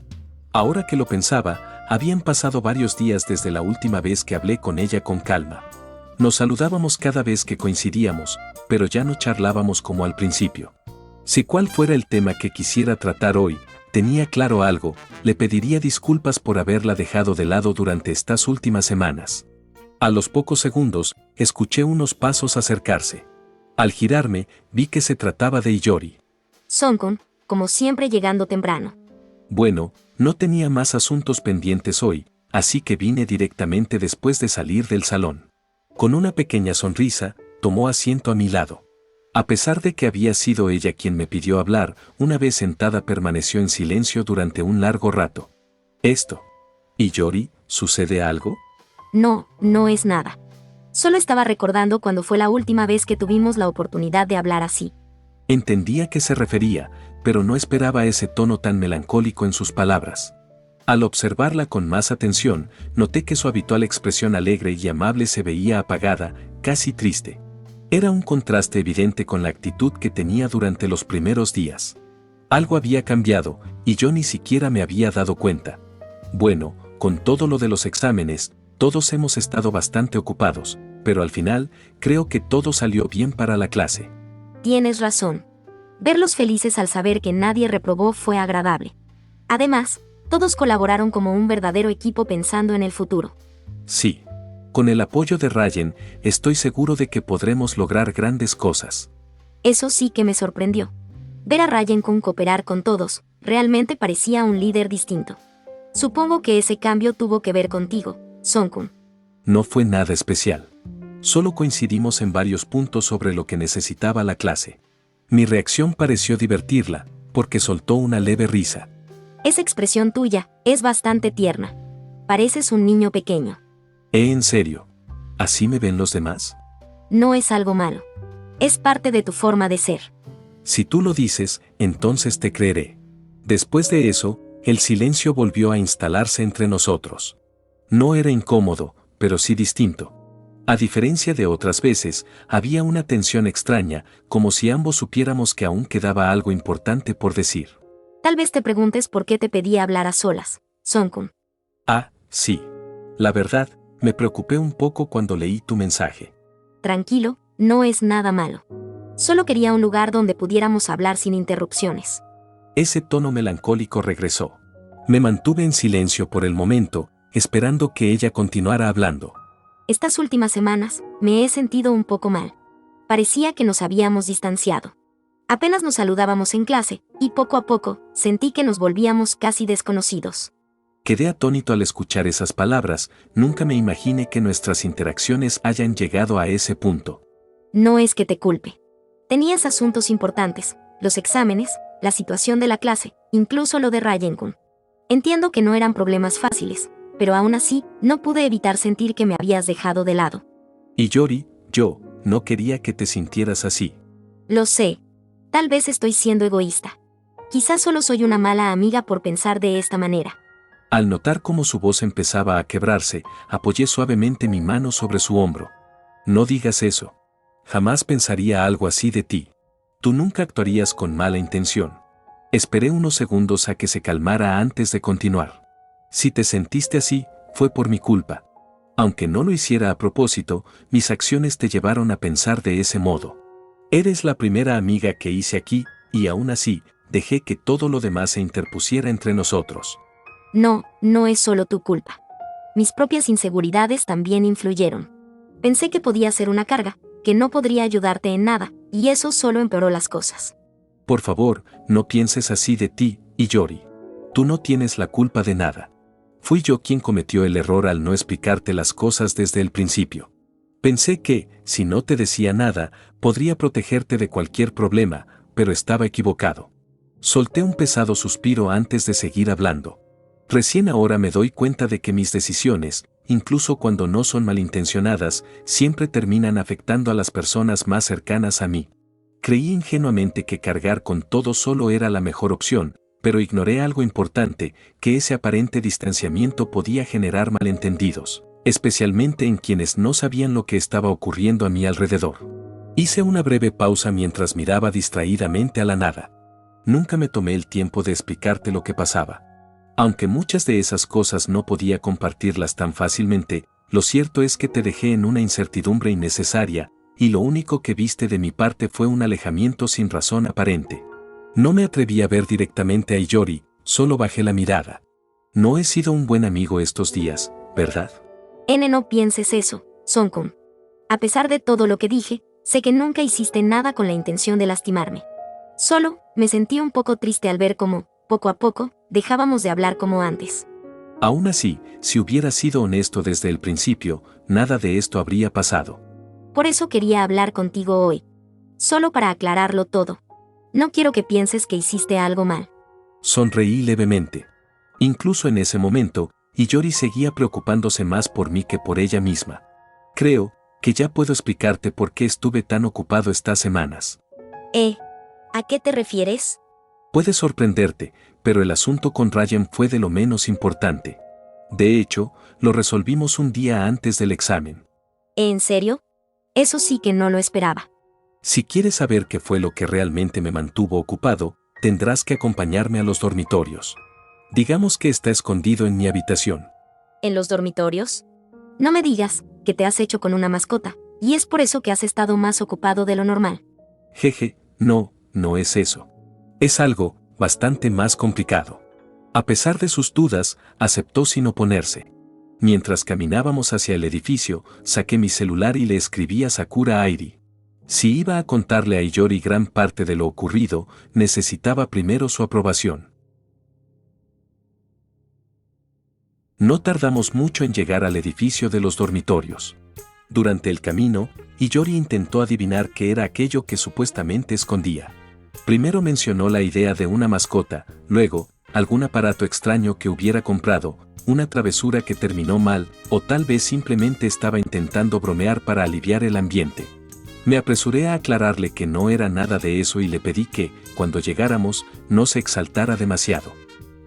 Ahora que lo pensaba, habían pasado varios días desde la última vez que hablé con ella con calma. Nos saludábamos cada vez que coincidíamos, pero ya no charlábamos como al principio. Si cuál fuera el tema que quisiera tratar hoy, tenía claro algo, le pediría disculpas por haberla dejado de lado durante estas últimas semanas. A los pocos segundos, escuché unos pasos acercarse. Al girarme, vi que se trataba de Iyori. Son-kun, como siempre llegando temprano. Bueno, no tenía más asuntos pendientes hoy, así que vine directamente después de salir del salón. Con una pequeña sonrisa, tomó asiento a mi lado. A pesar de que había sido ella quien me pidió hablar, una vez sentada permaneció en silencio durante un largo rato. Esto. ¿Iyori, sucede algo? No, no es nada. Solo estaba recordando cuando fue la última vez que tuvimos la oportunidad de hablar así. Entendía a qué se refería, pero no esperaba ese tono tan melancólico en sus palabras. Al observarla con más atención, noté que su habitual expresión alegre y amable se veía apagada, casi triste. Era un contraste evidente con la actitud que tenía durante los primeros días. Algo había cambiado, y yo ni siquiera me había dado cuenta. Bueno, con todo lo de los exámenes, todos hemos estado bastante ocupados, pero al final, creo que todo salió bien para la clase. Tienes razón. Verlos felices al saber que nadie reprobó fue agradable. Además, todos colaboraron como un verdadero equipo pensando en el futuro. Sí. Con el apoyo de Ryan, estoy seguro de que podremos lograr grandes cosas. Eso sí que me sorprendió. Ver a Ryan-kun cooperar con todos, realmente parecía un líder distinto. Supongo que ese cambio tuvo que ver contigo, Son-kun. No fue nada especial. Solo coincidimos en varios puntos sobre lo que necesitaba la clase. Mi reacción pareció divertirla, porque soltó una leve risa. Esa expresión tuya es bastante tierna. Pareces un niño pequeño. ¿En serio? ¿Así me ven los demás? No es algo malo. Es parte de tu forma de ser. Si tú lo dices, entonces te creeré. Después de eso, el silencio volvió a instalarse entre nosotros. No era incómodo, pero sí distinto. A diferencia de otras veces, había una tensión extraña, como si ambos supiéramos que aún quedaba algo importante por decir. Tal vez te preguntes por qué te pedí hablar a solas, Son-kun. Ah, sí. La verdad, me preocupé un poco cuando leí tu mensaje. Tranquilo, no es nada malo. Solo quería un lugar donde pudiéramos hablar sin interrupciones. Ese tono melancólico regresó. Me mantuve en silencio por el momento, esperando que ella continuara hablando. Estas últimas semanas, me he sentido un poco mal. Parecía que nos habíamos distanciado. Apenas nos saludábamos en clase, y poco a poco, sentí que nos volvíamos casi desconocidos. Quedé atónito al escuchar esas palabras, nunca me imaginé que nuestras interacciones hayan llegado a ese punto. No es que te culpe. Tenías asuntos importantes, los exámenes, la situación de la clase, incluso lo de Ryan-kun. Entiendo que no eran problemas fáciles, pero aún así, no pude evitar sentir que me habías dejado de lado. Iyori, yo no quería que te sintieras así. Lo sé. Tal vez estoy siendo egoísta. Quizás solo soy una mala amiga por pensar de esta manera. Al notar cómo su voz empezaba a quebrarse, apoyé suavemente mi mano sobre su hombro. No digas eso. Jamás pensaría algo así de ti. Tú nunca actuarías con mala intención. Esperé unos segundos a que se calmara antes de continuar. Si te sentiste así, fue por mi culpa. Aunque no lo hiciera a propósito, mis acciones te llevaron a pensar de ese modo. Eres la primera amiga que hice aquí, y aún así, dejé que todo lo demás se interpusiera entre nosotros. No, no es solo tu culpa. Mis propias inseguridades también influyeron. Pensé que podía ser una carga, que no podría ayudarte en nada, y eso solo empeoró las cosas. Por favor, no pienses así de ti, Hiyori. Tú no tienes la culpa de nada. Fui yo quien cometió el error al no explicarte las cosas desde el principio. Pensé que, si no te decía nada, podría protegerte de cualquier problema, pero estaba equivocado. Solté un pesado suspiro antes de seguir hablando. Recién ahora me doy cuenta de que mis decisiones, incluso cuando no son malintencionadas, siempre terminan afectando a las personas más cercanas a mí. Creí ingenuamente que cargar con todo solo era la mejor opción, pero ignoré algo importante, que ese aparente distanciamiento podía generar malentendidos, especialmente en quienes no sabían lo que estaba ocurriendo a mi alrededor. Hice una breve pausa mientras miraba distraídamente a la nada. Nunca me tomé el tiempo de explicarte lo que pasaba. Aunque muchas de esas cosas no podía compartirlas tan fácilmente, lo cierto es que te dejé en una incertidumbre innecesaria, y lo único que viste de mi parte fue un alejamiento sin razón aparente. No me atreví a ver directamente a Hiyori, solo bajé la mirada. No he sido un buen amigo estos días, ¿verdad? No pienses eso, Son-kun. A pesar de todo lo que dije, sé que nunca hiciste nada con la intención de lastimarme. Solo, me sentí un poco triste al ver cómo, poco a poco, dejábamos de hablar como antes. Aún así, si hubieras sido honesto desde el principio, nada de esto habría pasado. Por eso quería hablar contigo hoy. Solo para aclararlo todo. No quiero que pienses que hiciste algo mal. Sonreí levemente. Incluso en ese momento, Hiyori seguía preocupándose más por mí que por ella misma. Creo que ya puedo explicarte por qué estuve tan ocupado estas semanas. ¿A qué te refieres? Puede sorprenderte, pero el asunto con Ryan fue de lo menos importante. De hecho, lo resolvimos un día antes del examen. ¿En serio? Eso sí que no lo esperaba. Si quieres saber qué fue lo que realmente me mantuvo ocupado, tendrás que acompañarme a los dormitorios. Digamos que está escondido en mi habitación. ¿En los dormitorios? No me digas que te has hecho con una mascota, y es por eso que has estado más ocupado de lo normal. Jeje, no es eso. Es algo bastante más complicado. A pesar de sus dudas, aceptó sin oponerse. Mientras caminábamos hacia el edificio, saqué mi celular y le escribí a Sakura Airi. Si iba a contarle a Hiyori gran parte de lo ocurrido, necesitaba primero su aprobación. No tardamos mucho en llegar al edificio de los dormitorios. Durante el camino, Hiyori intentó adivinar qué era aquello que supuestamente escondía. Primero mencionó la idea de una mascota, luego, algún aparato extraño que hubiera comprado, una travesura que terminó mal, o tal vez simplemente estaba intentando bromear para aliviar el ambiente. Me apresuré a aclararle que no era nada de eso y le pedí que, cuando llegáramos, no se exaltara demasiado.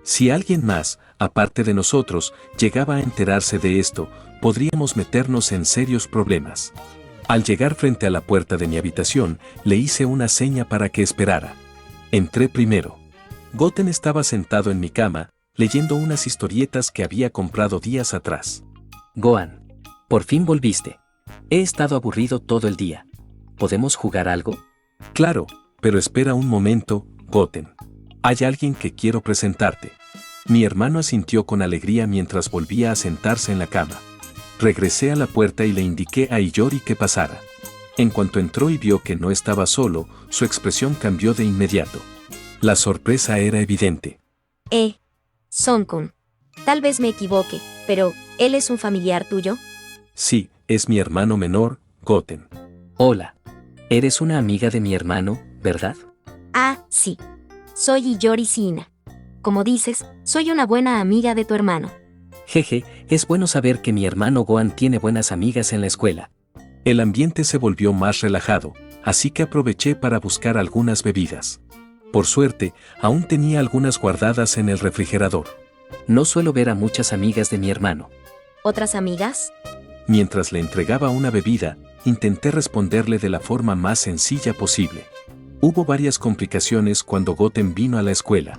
Si alguien más, aparte de nosotros, llegaba a enterarse de esto, podríamos meternos en serios problemas. Al llegar frente a la puerta de mi habitación, le hice una seña para que esperara. Entré primero. Goten estaba sentado en mi cama, leyendo unas historietas que había comprado días atrás. Gohan, por fin volviste. He estado aburrido todo el día. ¿Podemos jugar algo? Claro, pero espera un momento, Goten. Hay alguien que quiero presentarte. Mi hermano asintió con alegría mientras volvía a sentarse en la cama. Regresé a la puerta y le indiqué a Hiyori que pasara. En cuanto entró y vio que no estaba solo, su expresión cambió de inmediato. La sorpresa era evidente. Son-kun. Tal vez me equivoque, pero, ¿él es un familiar tuyo? Sí, es mi hermano menor, Goten. Hola. Eres una amiga de mi hermano, ¿verdad? Ah, sí. Soy Hiyori Shina. Como dices, soy una buena amiga de tu hermano. Jeje, es bueno saber que mi hermano Gohan tiene buenas amigas en la escuela. El ambiente se volvió más relajado, así que aproveché para buscar algunas bebidas. Por suerte, aún tenía algunas guardadas en el refrigerador. No suelo ver a muchas amigas de mi hermano. ¿Otras amigas? Mientras le entregaba una bebida, intenté responderle de la forma más sencilla posible. Hubo varias complicaciones cuando Goten vino a la escuela.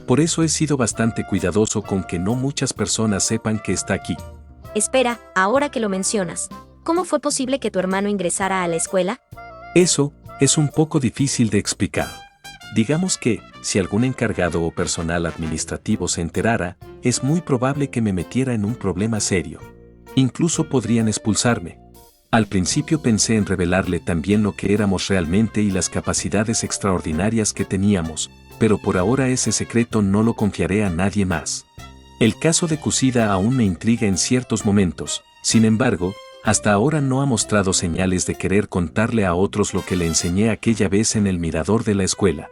Por eso he sido bastante cuidadoso con que no muchas personas sepan que está aquí. Espera, ahora que lo mencionas, ¿cómo fue posible que tu hermano ingresara a la escuela? Eso es un poco difícil de explicar. Digamos que, si algún encargado o personal administrativo se enterara, es muy probable que me metiera en un problema serio. Incluso podrían expulsarme. Al principio pensé en revelarle también lo que éramos realmente y las capacidades extraordinarias que teníamos, pero por ahora ese secreto no lo confiaré a nadie más. El caso de Kusida aún me intriga en ciertos momentos, sin embargo, hasta ahora no ha mostrado señales de querer contarle a otros lo que le enseñé aquella vez en el mirador de la escuela.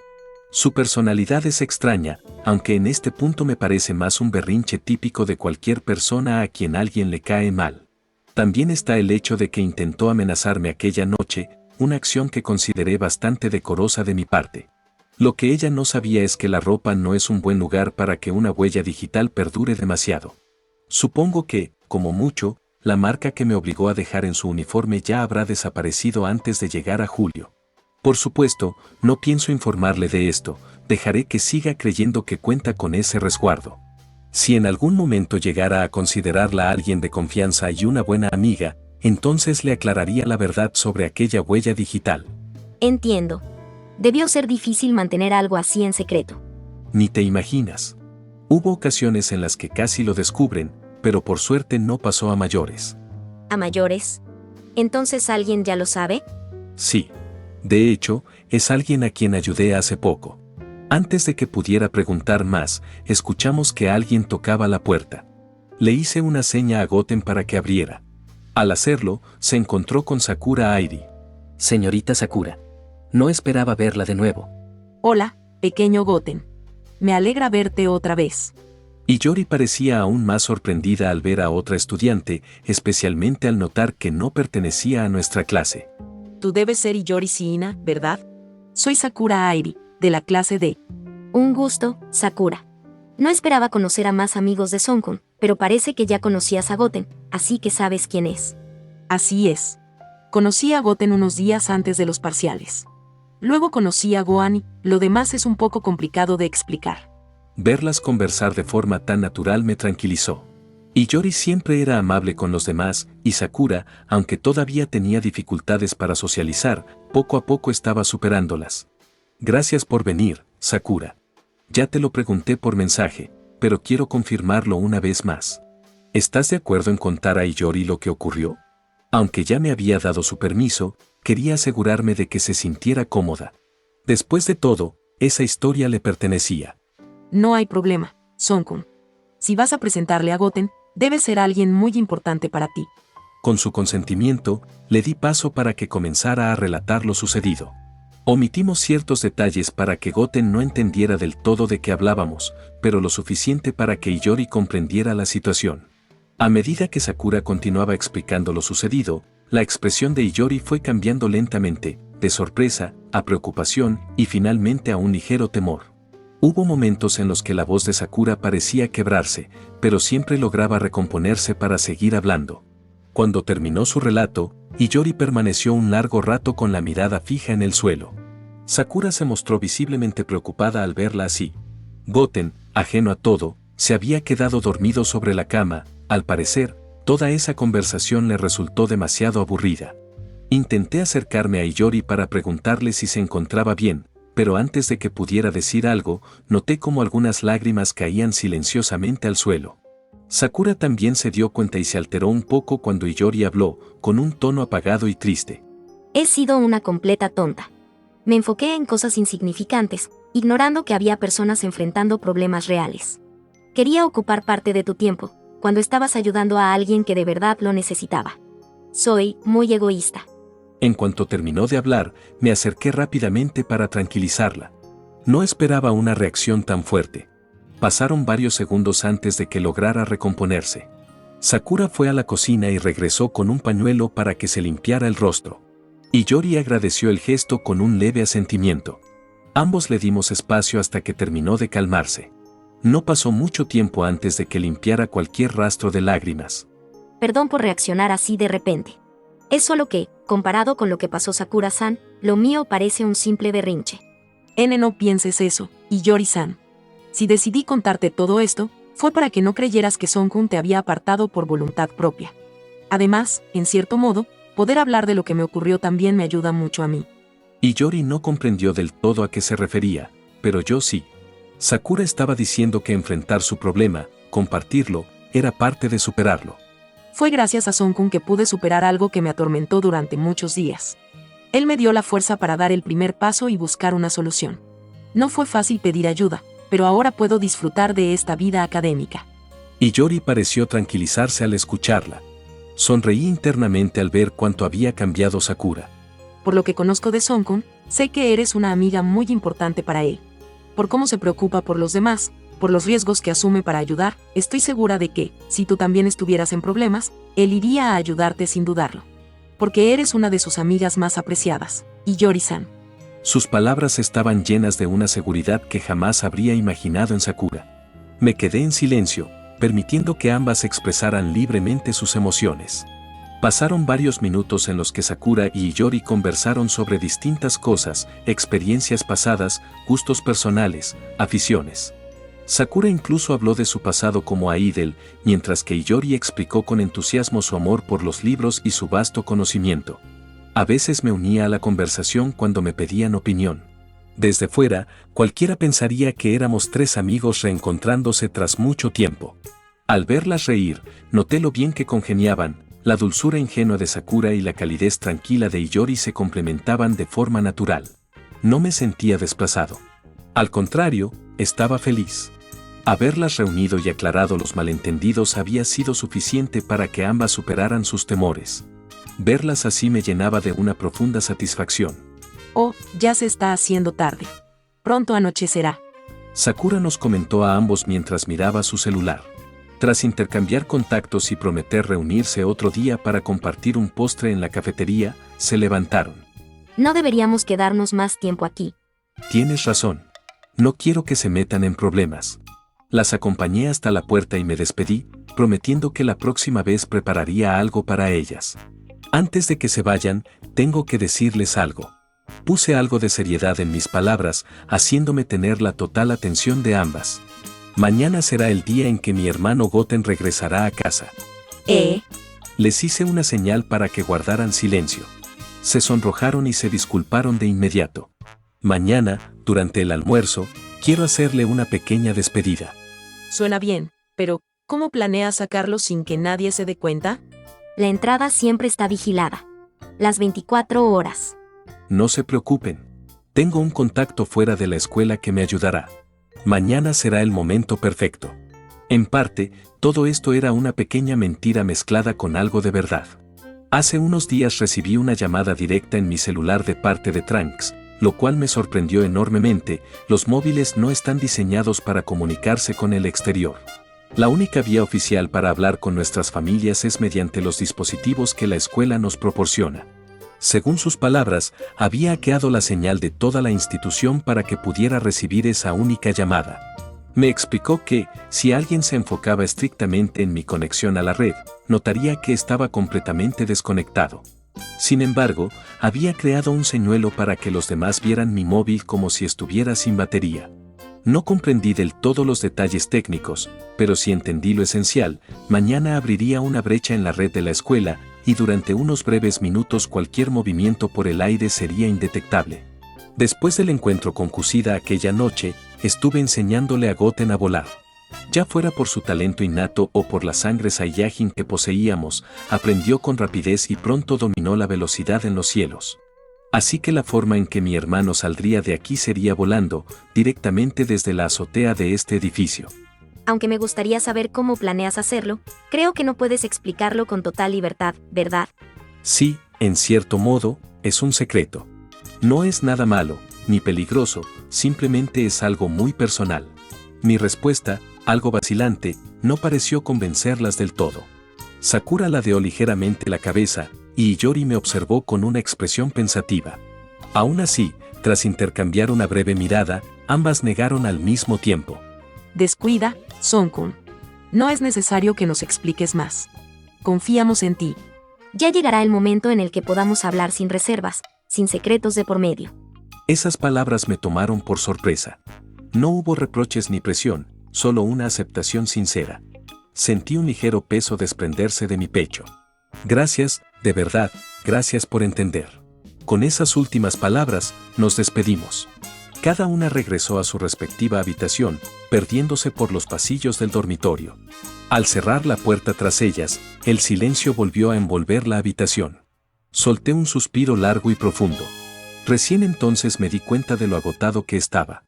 Su personalidad es extraña, aunque en este punto me parece más un berrinche típico de cualquier persona a quien alguien le cae mal. También está el hecho de que intentó amenazarme aquella noche, una acción que consideré bastante decorosa de mi parte. Lo que ella no sabía es que la ropa no es un buen lugar para que una huella digital perdure demasiado. Supongo que, como mucho, la marca que me obligó a dejar en su uniforme ya habrá desaparecido antes de llegar a julio. Por supuesto, no pienso informarle de esto, dejaré que siga creyendo que cuenta con ese resguardo. Si en algún momento llegara a considerarla alguien de confianza y una buena amiga, entonces le aclararía la verdad sobre aquella huella digital. Entiendo. Debió ser difícil mantener algo así en secreto. Ni te imaginas. Hubo ocasiones en las que casi lo descubren, pero por suerte no pasó a mayores. ¿A mayores? ¿Entonces alguien ya lo sabe? Sí. De hecho, es alguien a quien ayudé hace poco. Antes de que pudiera preguntar más, escuchamos que alguien tocaba la puerta. Le hice una seña a Goten para que abriera. Al hacerlo, se encontró con Sakura Airi. Señorita Sakura. No esperaba verla de nuevo. Hola, pequeño Goten. Me alegra verte otra vez. Y Yori parecía aún más sorprendida al ver a otra estudiante, especialmente al notar que no pertenecía a nuestra clase. Tú debes ser Iyori Shiina, ¿verdad? Soy Sakura Airi, de la clase D. Un gusto, Sakura. No esperaba conocer a más amigos de Sonkun, pero parece que ya conocías a Goten, así que sabes quién es. Así es. Conocí a Goten unos días antes de los parciales. Luego conocí a Goani, lo demás es un poco complicado de explicar. Verlas conversar de forma tan natural me tranquilizó. Y Yori siempre era amable con los demás, y Sakura, aunque todavía tenía dificultades para socializar, poco a poco estaba superándolas. Gracias por venir, Sakura. Ya te lo pregunté por mensaje, pero quiero confirmarlo una vez más. ¿Estás de acuerdo en contar a Iyori lo que ocurrió? Aunque ya me había dado su permiso, quería asegurarme de que se sintiera cómoda. Después de todo, esa historia le pertenecía. No hay problema, Sonkun. Si vas a presentarle a Goten, debe ser alguien muy importante para ti. Con su consentimiento, le di paso para que comenzara a relatar lo sucedido. Omitimos ciertos detalles para que Goten no entendiera del todo de qué hablábamos, pero lo suficiente para que Iyori comprendiera la situación. A medida que Sakura continuaba explicando lo sucedido, la expresión de Iyori fue cambiando lentamente, de sorpresa, a preocupación y finalmente a un ligero temor. Hubo momentos en los que la voz de Sakura parecía quebrarse, pero siempre lograba recomponerse para seguir hablando. Cuando terminó su relato, Iyori permaneció un largo rato con la mirada fija en el suelo. Sakura se mostró visiblemente preocupada al verla así. Goten, ajeno a todo, se había quedado dormido sobre la cama. Al parecer, toda esa conversación le resultó demasiado aburrida. Intenté acercarme a Iyori para preguntarle si se encontraba bien, pero antes de que pudiera decir algo, noté como algunas lágrimas caían silenciosamente al suelo. Sakura también se dio cuenta y se alteró un poco cuando Iyori habló, con un tono apagado y triste. He sido una completa tonta. Me enfoqué en cosas insignificantes, ignorando que había personas enfrentando problemas reales. Quería ocupar parte de tu tiempo, cuando estabas ayudando a alguien que de verdad lo necesitaba. Soy muy egoísta. En cuanto terminó de hablar, me acerqué rápidamente para tranquilizarla. No esperaba una reacción tan fuerte. Pasaron varios segundos antes de que lograra recomponerse. Sakura fue a la cocina y regresó con un pañuelo para que se limpiara el rostro. Iyori agradeció el gesto con un leve asentimiento. Ambos le dimos espacio hasta que terminó de calmarse. No pasó mucho tiempo antes de que limpiara cualquier rastro de lágrimas. Perdón por reaccionar así de repente. Es solo que, comparado con lo que pasó Sakura-san, lo mío parece un simple berrinche. No pienses eso, Iyori-san. Si decidí contarte todo esto, fue para que no creyeras que Son-kun te había apartado por voluntad propia. Además, en cierto modo, poder hablar de lo que me ocurrió también me ayuda mucho a mí. Iyori no comprendió del todo a qué se refería, pero yo sí. Sakura estaba diciendo que enfrentar su problema, compartirlo, era parte de superarlo. Fue gracias a Son-kun que pude superar algo que me atormentó durante muchos días. Él me dio la fuerza para dar el primer paso y buscar una solución. No fue fácil pedir ayuda, pero ahora puedo disfrutar de esta vida académica. Iyori pareció tranquilizarse al escucharla. Sonreí internamente al ver cuánto había cambiado Sakura. Por lo que conozco de Son-kun, sé que eres una amiga muy importante para él. Por cómo se preocupa por los demás, por los riesgos que asume para ayudar, estoy segura de que, si tú también estuvieras en problemas, él iría a ayudarte sin dudarlo. Porque eres una de sus amigas más apreciadas, Iyori-san. Sus palabras estaban llenas de una seguridad que jamás habría imaginado en Sakura. Me quedé en silencio, permitiendo que ambas expresaran libremente sus emociones. Pasaron varios minutos en los que Sakura y Iyori conversaron sobre distintas cosas, experiencias pasadas, gustos personales, aficiones. Sakura incluso habló de su pasado como idol, mientras que Iyori explicó con entusiasmo su amor por los libros y su vasto conocimiento. A veces me unía a la conversación cuando me pedían opinión. Desde fuera, cualquiera pensaría que éramos tres amigos reencontrándose tras mucho tiempo. Al verlas reír, noté lo bien que congeniaban. La dulzura ingenua de Sakura y la calidez tranquila de Iyori se complementaban de forma natural. No me sentía desplazado. Al contrario, estaba feliz. Haberlas reunido y aclarado los malentendidos había sido suficiente para que ambas superaran sus temores. Verlas así me llenaba de una profunda satisfacción. Oh, ya se está haciendo tarde. Pronto anochecerá. Sakura nos comentó a ambos mientras miraba su celular. Tras intercambiar contactos y prometer reunirse otro día para compartir un postre en la cafetería, se levantaron. No deberíamos quedarnos más tiempo aquí. Tienes razón. No quiero que se metan en problemas. Las acompañé hasta la puerta y me despedí, prometiendo que la próxima vez prepararía algo para ellas. Antes de que se vayan, tengo que decirles algo. Puse algo de seriedad en mis palabras, haciéndome tener la total atención de ambas. Mañana será el día en que mi hermano Goten regresará a casa. Les hice una señal para que guardaran silencio. Se sonrojaron y se disculparon de inmediato. Mañana, durante el almuerzo, quiero hacerle una pequeña despedida. Suena bien, pero ¿cómo planeas sacarlo sin que nadie se dé cuenta? La entrada siempre está vigilada. Las 24 horas. No se preocupen. Tengo un contacto fuera de la escuela que me ayudará. Mañana será el momento perfecto. En parte, todo esto era una pequeña mentira mezclada con algo de verdad. Hace unos días recibí una llamada directa en mi celular de parte de Trunks, lo cual me sorprendió enormemente. Los móviles no están diseñados para comunicarse con el exterior. La única vía oficial para hablar con nuestras familias es mediante los dispositivos que la escuela nos proporciona. Según sus palabras, había hackeado la señal de toda la institución para que pudiera recibir esa única llamada. Me explicó que, si alguien se enfocaba estrictamente en mi conexión a la red, notaría que estaba completamente desconectado. Sin embargo, había creado un señuelo para que los demás vieran mi móvil como si estuviera sin batería. No comprendí del todo los detalles técnicos, pero sí entendí lo esencial. Mañana abriría una brecha en la red de la escuela, y durante unos breves minutos cualquier movimiento por el aire sería indetectable. Después del encuentro con Kusida aquella noche, estuve enseñándole a Goten a volar. Ya fuera por su talento innato o por la sangre Saiyajin que poseíamos, aprendió con rapidez y pronto dominó la velocidad en los cielos. Así que la forma en que mi hermano saldría de aquí sería volando, directamente desde la azotea de este edificio. Aunque me gustaría saber cómo planeas hacerlo, creo que no puedes explicarlo con total libertad, ¿verdad? Sí, en cierto modo, es un secreto. No es nada malo, ni peligroso, simplemente es algo muy personal. Mi respuesta, algo vacilante, no pareció convencerlas del todo. Sakura ladeó ligeramente la cabeza, y Iyori me observó con una expresión pensativa. Aún así, tras intercambiar una breve mirada, ambas negaron al mismo tiempo. Descuida, Song-kun. No es necesario que nos expliques más. Confiamos en ti. Ya llegará el momento en el que podamos hablar sin reservas, sin secretos de por medio. Esas palabras me tomaron por sorpresa. No hubo reproches ni presión, solo una aceptación sincera. Sentí un ligero peso desprenderse de mi pecho. Gracias, de verdad, gracias por entender. Con esas últimas palabras, nos despedimos. Cada una regresó a su respectiva habitación, perdiéndose por los pasillos del dormitorio. Al cerrar la puerta tras ellas, el silencio volvió a envolver la habitación. Solté un suspiro largo y profundo. Recién entonces me di cuenta de lo agotado que estaba.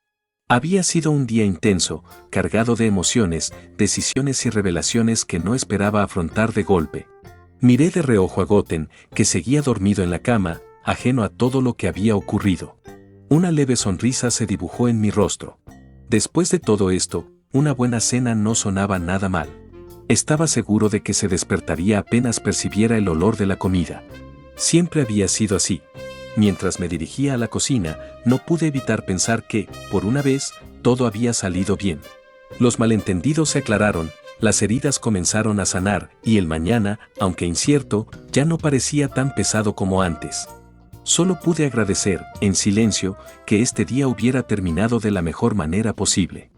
Había sido un día intenso, cargado de emociones, decisiones y revelaciones que no esperaba afrontar de golpe. Miré de reojo a Goten, que seguía dormido en la cama, ajeno a todo lo que había ocurrido. Una leve sonrisa se dibujó en mi rostro. Después de todo esto, una buena cena no sonaba nada mal. Estaba seguro de que se despertaría apenas percibiera el olor de la comida. Siempre había sido así. Mientras me dirigía a la cocina, no pude evitar pensar que, por una vez, todo había salido bien. Los malentendidos se aclararon, las heridas comenzaron a sanar, y el mañana, aunque incierto, ya no parecía tan pesado como antes. Solo pude agradecer, en silencio, que este día hubiera terminado de la mejor manera posible.